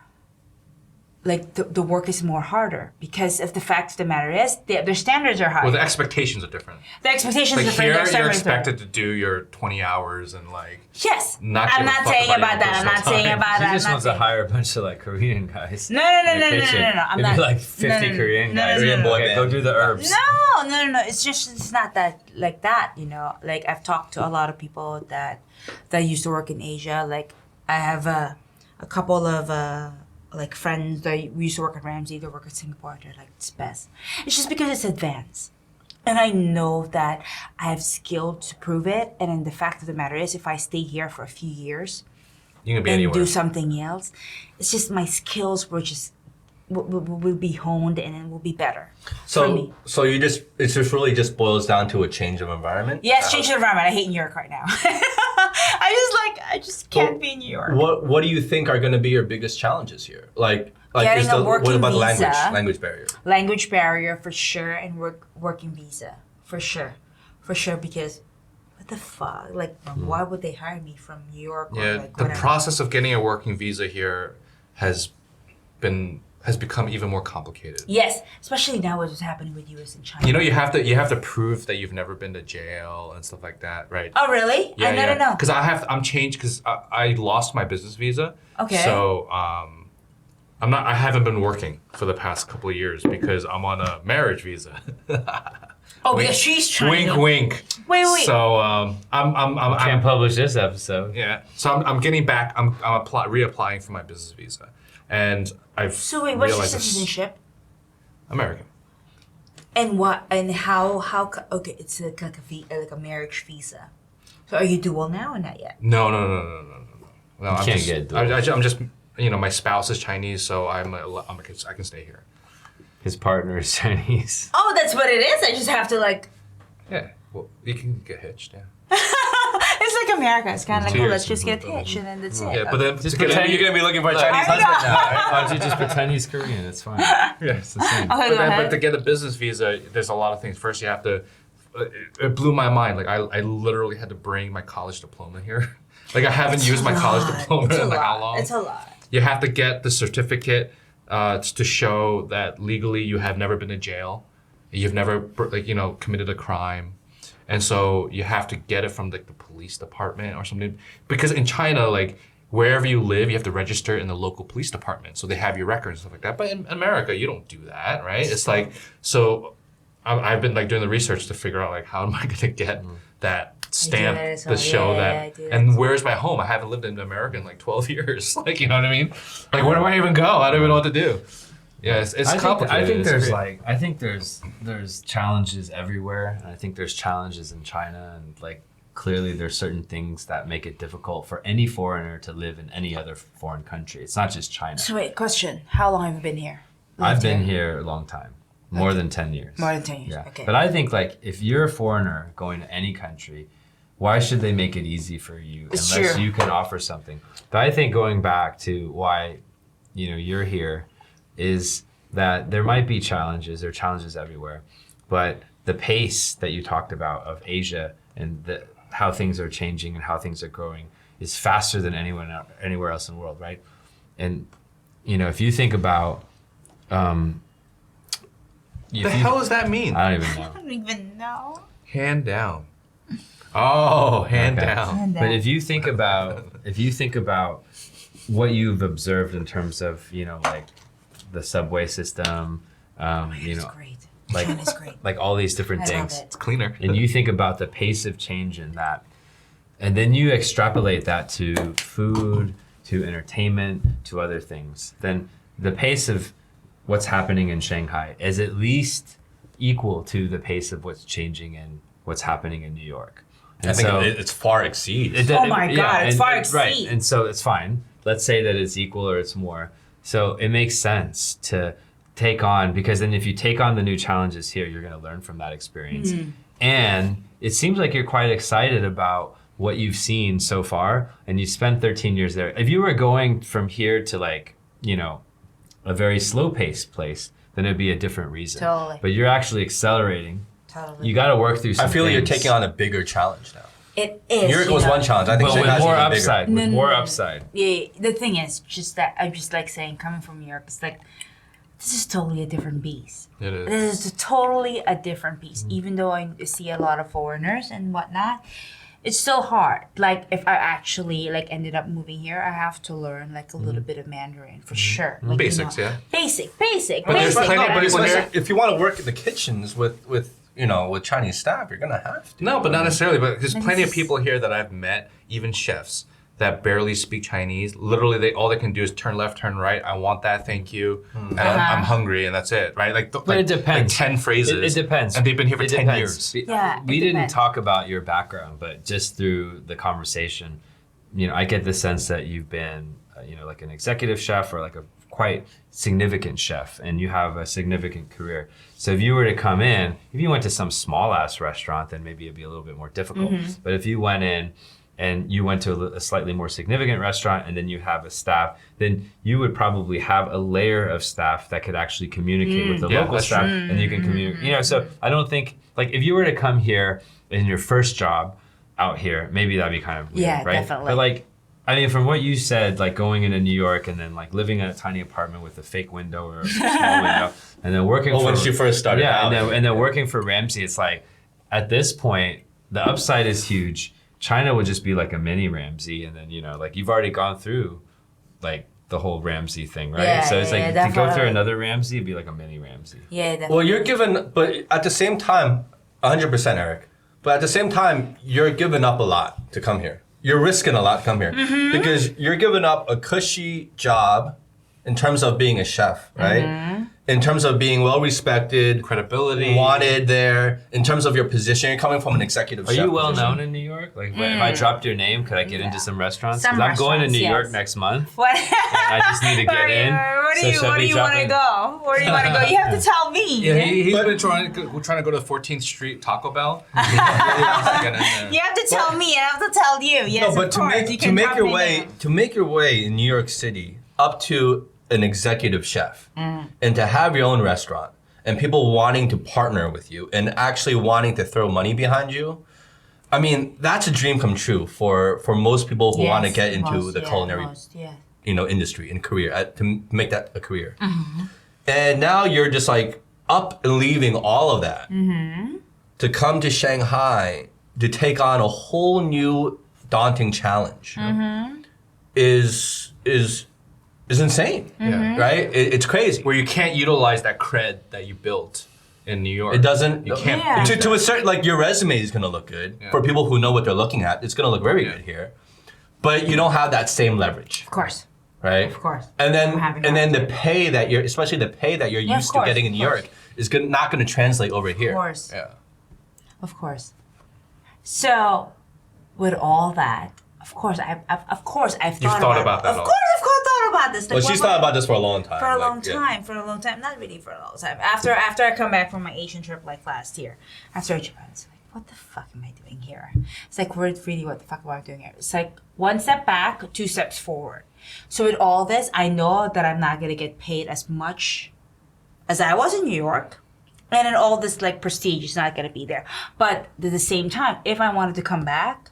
like the work is more harder because of the fact of the matter is their standards are higher. Well, the expectations are different. The expectations Like are different. here, their you're standards are- expected to do your 20 hours and like. Yes. Not I'm give a not fuck saying about about your that. I'm not personal saying time. about She that. just I'm wants not to hire a bunch of like Korean guys. No. in the kitchen. I'm It'd not. be like 50 no. Korean No, guys. no, no, Korean boy Okay, band. go do the herbs. No. It's not that like that, you know. Like I've talked to a lot of people that used to work in Asia. Like I have a couple of like friends that we used to work at Ramsay. They work at Singapore. They're like it's best. It's just because it's advanced, and I know that I have skill to prove it. And then the fact of the matter is, if I stay here for a few years You can be and anywhere. do something else, it's just my skills will be honed and it will be better for me. So it just really just boils down to a change of environment. Yes, change the environment. I hate New York right now. I just can't be in New York. What do you think are going to be your biggest challenges here? Like Getting a what working about the visa. language barrier? Language barrier for sure, and working visa for sure, because what the fuck? Like, why would they hire me from New York? Or Yeah, like the whatever? process of getting a working visa here has become even more complicated. Yes, especially now what's happening with U.S. and China. You know, you have to prove that you've never been to jail and stuff like that, right? Oh really? I don't know. Because I'm changed because I lost my business visa. Okay. So I haven't been working for the past couple of years because I'm on a marriage visa. Oh, because she's trying. Wink, wink. Wait. So I'm Can't publish this episode. yeah. So I'm getting back. I'm reapplying for my business visa, and I've So wait, what's your realized this- citizenship? American. And what? And how? Okay, it's like a marriage visa. So are you dual now or not yet? No. I'm can't just, get dual. I'm just my spouse is Chinese, so I can stay here. His partner is Chinese. Oh, that's what it is. I just have to like. Yeah. Well, you can get hitched. Yeah. It's like America. It's kind of like, Two oh, years. let's just get hitched and then that's it. Yeah, but then Just to get pretend a- You're going to be looking for a Look, Chinese I know. husband now, right? Why don't you just pretend he's Korean? It's fine. It's the same. Okay, But, go then, ahead. but to get a business visa, there's a lot of things. First, you have to. It blew my mind. Like I literally had to bring my college diploma here. Like I haven't used my college diploma It's a in like how lot. long. It's a lot. You have to get the certificate to show that legally you have never been to jail, you've never committed a crime, and so you have to get it from like the police department or something. Because in China, like wherever you live, you have to register in the local police department, so they have your records and stuff like that. But in America, you don't do that, right? It's like so. I've been like doing the research to figure out like how am I going to get that stamp that as to well. show Yeah, I that. do that And where's my home? I haven't lived in America in like 12 years. Like, you know what I mean? Like, where do I even go? I don't even know what to do. Yeah, it's complicated. I think It's there's great. like there's challenges everywhere, and I think there's challenges in China, and like clearly there's certain things that make it difficult for any foreigner to live in any other foreign country. It's not just China. So wait, question. How long have you been here? I've been here a long time, more than 10 years. More than 10 years. Yeah, Okay. but I think like if you're a foreigner going to any country, why should they make it easy for you It's unless true. you can offer something? But I think going back to why you're here is that there might be challenges. There are challenges everywhere, but the pace that you talked about of Asia and how things are changing and how things are growing is faster than anywhere else in the world, right? And if you think about The hell does that mean? I don't even know. I don't even know. Hand down. Oh, hand Okay. down. But if you think about what you've observed in terms of like the subway system, It's great. like China's great. like all these different I love things. it. It's cleaner. And you think about the pace of change in that, and then you extrapolate that to food, to entertainment, to other things, then the pace of what's happening in Shanghai is at least equal to the pace of what's changing in what's happening in New York. And I think it's far exceeds. Oh my God, it's far Right, exceeds. and so it's fine. Let's say that it's equal or it's more. So it makes sense to take on, because then if you take on the new challenges here, you're going to learn from that experience. And it seems like you're quite excited about what you've seen so far, and you spent 13 years there. If you were going from here to like, you know, a very slow paced place, then it'd be a different reason. Totally. But you're actually accelerating. Totally. You got to work through some I feel like you're things. taking on a bigger challenge now. It is. New York you was know. one challenge. I think But with Shanghai's more even bigger. upside. With more upside. Yeah, the thing is, just that I'm just like saying, coming from New York, it's like, this is totally a different beast. It is. This is totally a different beast. Even though I see a lot of foreigners and whatnot, it's still hard. Like, if I actually like ended up moving here, I have to learn like a little bit of Mandarin for sure. Like, Basics, yeah. Basic, But there's basic. plenty of but people I- here- If you want to work in the kitchens with Chinese staff, you're gonna have to. No, but not necessarily. But there's Then plenty of it's- people here that I've met, even chefs, that barely speak Chinese. Literally, all they can do is turn left, turn right. I want that, thank you. And I'm hungry, and that's it, right? Like, But it depends. Like 10 phrases. It depends. And they've been here for It 10 depends. years. Yeah, We it didn't depends. talk about your background, but just through the conversation, you know, I get the sense that you've been, like an executive chef or like a quite significant chef, and you have a significant career. So if you were to come in, if you went to some small ass restaurant, then maybe it'd be a little bit more difficult. But if you went in and you went to a slightly more significant restaurant, and then you have a staff, then you would probably have a layer of staff that could actually communicate with the Yeah, local that's staff, and you can communicate. So I don't think, like, if you were to come here in your first job out here, maybe that'd be kind of weird, Yeah, right? definitely. But like, I mean, from what you said, like going into New York and then like living in a tiny apartment with a fake window or a small window, and then working. Well, when you first started out. and then working for Ramsay, it's like at this point the upside is huge. China would just be like a mini Ramsay, and then like you've already gone through like the whole Ramsay thing, right? Yeah, so it's like yeah, to go through definitely. another Ramsay, it'd be like a mini Ramsay. Yeah, definitely. Well, you're given, but at the same time, 100%, Eric. But at the same time, you're giving up a lot to come here. You're risking a lot to come here because you're giving up a cushy job in terms of being a chef, right? In terms of being well respected, Credibility. wanted there. In terms of your position, you're coming from an executive Are chef. you well position. known in New York? Like, if I dropped your name, could I get into some restaurants? Some Because I'm going to restaurants, New York yes. next month. What? I just need to get in. Where So do you, shall where do we you drop want to in? go? Where do you want to go? You have to tell me. Yeah, he's been trying to go to 14th Street Taco Bell. Get in there. You have to tell me. I have to tell you. Yes, No, but of to course. make You to can make drop your me way there. to make your way in New York City up to an executive chef and to have your own restaurant and people wanting to partner with you and actually wanting to throw money behind you. I mean, that's a dream come true for most people who want to Yes, get into most, the yeah, culinary most, yeah. industry and career to make that a career. And now you're just like up and leaving all of that to come to Shanghai to take on a whole new daunting challenge is insane, right? It's crazy. Where you can't utilize that cred that you built in New York. It doesn't. You can't. Yeah. To a certain, like, your resume is gonna look good for people who know what they're looking at. It's gonna look very good here, but you don't have that same leverage, Of course. right? Of course. And then We're having and that. then the pay that you're, especially the pay that you're Yeah, of used course, to getting in of New course. York, is not gonna translate over here. Of course. Yeah. Of course. So, with all that, of course, I've You've thought about that Of all. course, I've thought about this. Like, Well, she's what- thought about this for a long time. for a like, long yeah. time. For a long time. Not really for a long time. After I come back from my Asian trip like last year, after Japan, it's like, what the fuck am I doing here? It's like, really, what the fuck am I doing here? It's like one step back, two steps forward. So with all this, I know that I'm not gonna get paid as much as I was in New York. And then all this like prestige is not gonna be there. But at the same time, if I wanted to come back,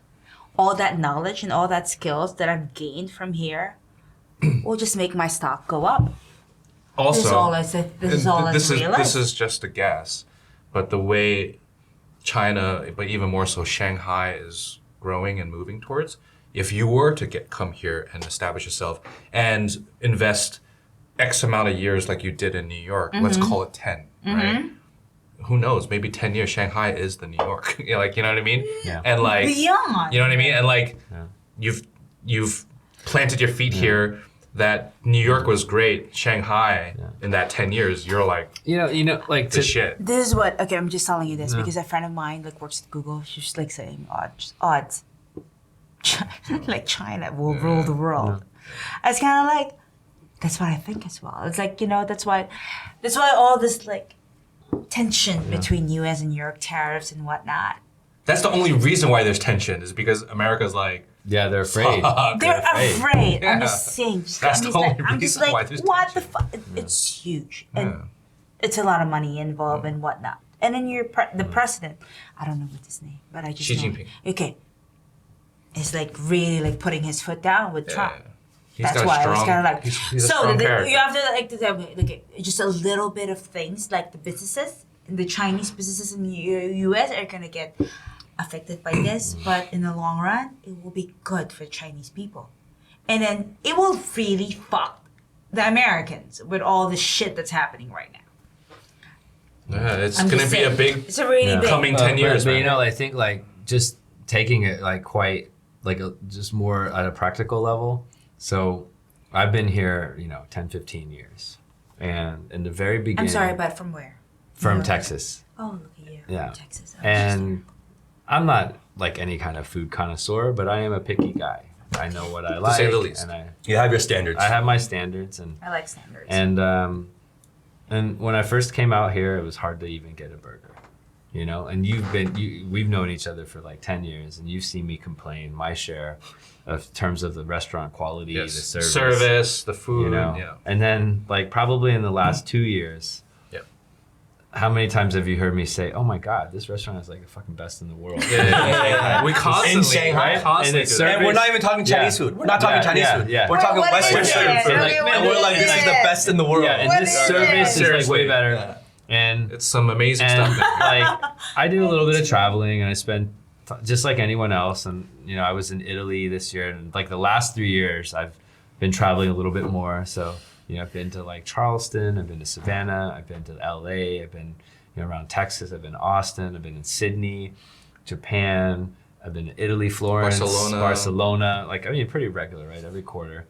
all that knowledge and all that skills that I've gained from here will just make my stock go up. Also, This is all I said. This is all I realized. This is just a guess, but the way China, but even more so Shanghai, is growing and moving towards. If you were to come here and establish yourself and invest X amount of years like you did in New York, let's call it 10, right? who knows? Maybe 10 years, Shanghai is the New York. You know, like, you know what I mean? Yeah. And like, Beyond. you know what I mean? And like, Yeah. you've planted your feet here. That New York was great. Shanghai in that 10 years, you're like, like the shit. This is what, okay, I'm just telling you this because a friend of mine like works at Google. She's like saying odds. Like China will rule the world. It's kind of like, that's what I think as well. It's like, that's why all this like tension between US and Europe, tariffs and whatnot. That's the only reason why there's tension is because America's like, yeah, they're afraid. They're afraid. Yeah. I'm just saying. That's the only I'm just reason why like, there's what the tension. fuck? It's huge. And it's a lot of money involved and whatnot. And then the president, I don't know what his name, but I just Xi know. Jinping. Okay. Is like really like putting his foot down with Trump. He's That's got a why I was strong- kind of like, he's a so strong character. you have to like just a little bit of things like the businesses, the Chinese businesses in the U.S. are gonna get affected by this, but in the long run, it will be good for Chinese people, and then it will really fuck the Americans with all the shit that's happening right now. Yeah, it's I'm going to just be a saying, big it's a really big coming 10 years. But man. I think like just taking it like quite like just more at a practical level. So I've been here, 10, 15 years. And in the very beginning. I'm sorry, but from where? From New York? Texas. Oh, look at you. Yeah. Texas. Oh, And I'm not like any kind of food connoisseur, but I am a picky guy. I know what I like. say the least. And You have your standards. I have my standards. And I like standards. And when I first came out here, it was hard to even get a burger, And we've known each other for like 10 years, and you've seen me complain my share of terms of the restaurant quality, Yes. the service, the food, And then like probably in the last 2 years, Yep. how many times have you heard me say, "Oh my God, this restaurant is like the fucking best in the world"? Yeah. We constantly, In Shanghai? we constantly And it's do that. And we're not even talking Chinese food. We're not talking Chinese food. Yeah. We're talking What Western is food. it? So, Okay, like, And we're like, this is the best in the world. Yeah, and What this is service is like Seriously. way better. Yeah. And It's some amazing and stuff. like I do a little bit of traveling, and I spend just like anyone else. And I was in Italy this year, and like the last 3 years, I've been traveling a little bit more. So I've been to like Charleston, I've been to Savannah, I've been to LA, I've been around Texas, I've been to Austin, I've been in Sydney, Japan, I've been to Italy, Florence, Barcelona. Like pretty regular, right? Every quarter.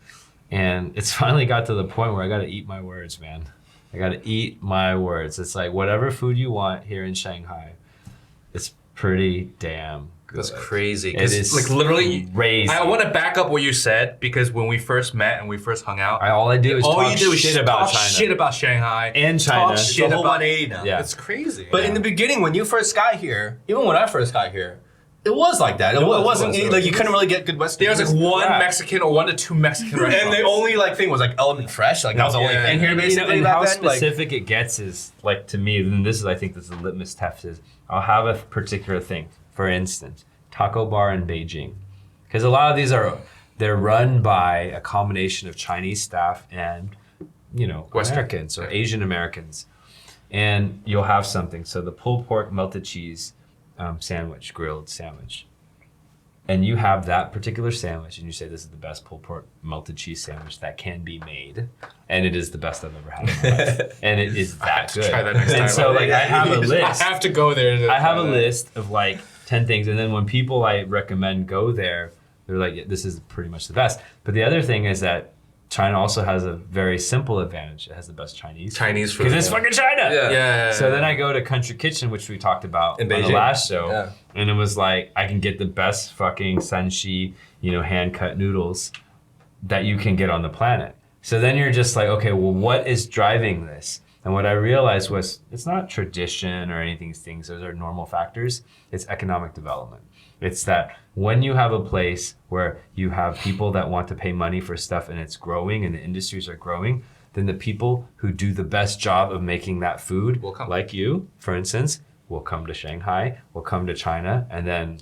And it's finally got to the point where I got to eat my words, man. I got to eat my words. It's like whatever food you want here in Shanghai, it's pretty damn good. That's crazy. It is like literally, crazy. I want to back up what you said because when we first met and we first hung out, All I do is all talk you do is shit about talk China shit about Shanghai and China. Talk shit The whole about 180 now. Yeah. It's crazy. But in the beginning, when you first got here, even when I first got here, it was like that. It wasn't like you couldn't really get good Western. there was like food. one crap. Mexican or 1 to 2 Mexican restaurants. And the only like thing was like Element Fresh. Like that was the only Yeah. thing here And, basically. and back how then. Like, specific it gets is like to me, and I think this is the litmus test is I'll have a particular thing. For instance, taco bar in Beijing, because a lot of these they're run by a combination of Chinese staff and Western. Americans or Asian Americans, and you'll have something. So the pulled pork melted cheese sandwich, grilled sandwich. And you have that particular sandwich, and you say this is the best pulled pork melted cheese sandwich that can be made, and it is the best I've ever had in my life, and it is that good. Try that next time. And so, like, I have a I list. have to go there. I have a list of like 10 things, and then when people I recommend go there, they're like, "This is pretty much the best." But the other thing is that China also has a very simple advantage. It has the best Chinese Chinese food. because it's fucking China. Yeah. Yeah. So then I go to Country Kitchen, which we talked about In on the Beijing. last show, Yeah. and it was like I can get the best fucking sanshi, hand cut noodles that you can get on the planet. So then you're just like, okay, well, what is driving this? And what I realized was it's not tradition or anything. Things those are normal factors. It's economic development. It's that when you have a place where you have people that want to pay money for stuff and it's growing and the industries are growing, then the people who do the best job of making that food, Will come. like you, for instance, will come to Shanghai, will come to China, and then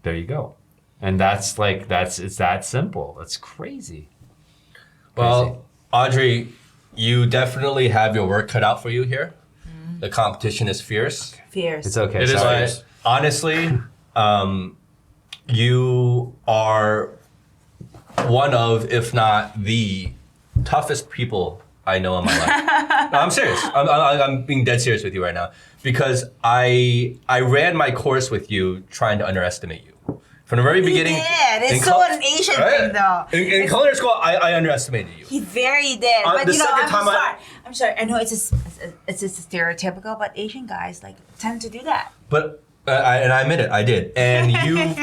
there you go. And it's that simple. It's crazy. well, Audrey, you definitely have your work cut out for you here. The competition is fierce. Fierce. It's okay. It is sorry. fierce. But honestly, you are one of, if not the toughest people I know in my life. No, I'm serious. I'm being dead serious with you right now because I ran my course with you trying to underestimate you. From the very beginning. Yeah, it's so an Asian thing though. In culinary school, I underestimated you. He very did. But the you know, second I'm time sorry. I'm sorry. I know it's just stereotypical, but Asian guys like tend to do that. But and I admit it, I did. And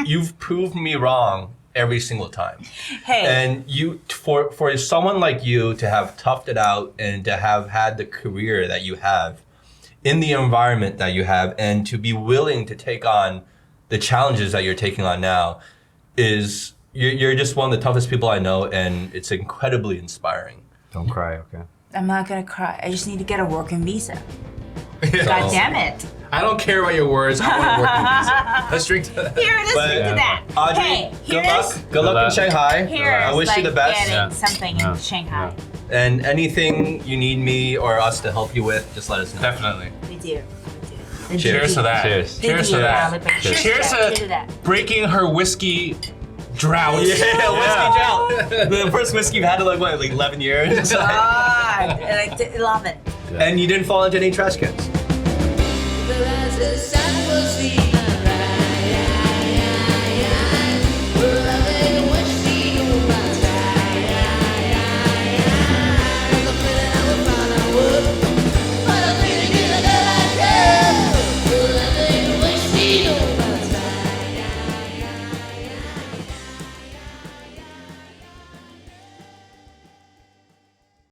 you've proved me wrong every single time. Hey. And for someone like you to have toughed it out and to have had the career that you have in the environment that you have and to be willing to take on the challenges that you're taking on now is you're just one of the toughest people I know, and it's incredibly inspiring. Don't cry, okay? I'm not gonna cry. I just need to get a working visa. Yeah. God damn it. I don't care about your words. I want to work with visa. Let's drink to that. Here, let's drink to that. Audrey, Hey, good here's luck. Good luck in Shanghai. I wish you the best. getting Yeah. something Yeah. in Shanghai. And anything you need me or us to help you with, just let us know. Definitely. We do. Cheers to that. Cheers. Cheers to that. Cheers, Cheers to that. to breaking her whiskey drought. Whiskey drought. The first whiskey you've had in like 11 years? God, like 11. And you didn't fall into any trash cans. There's a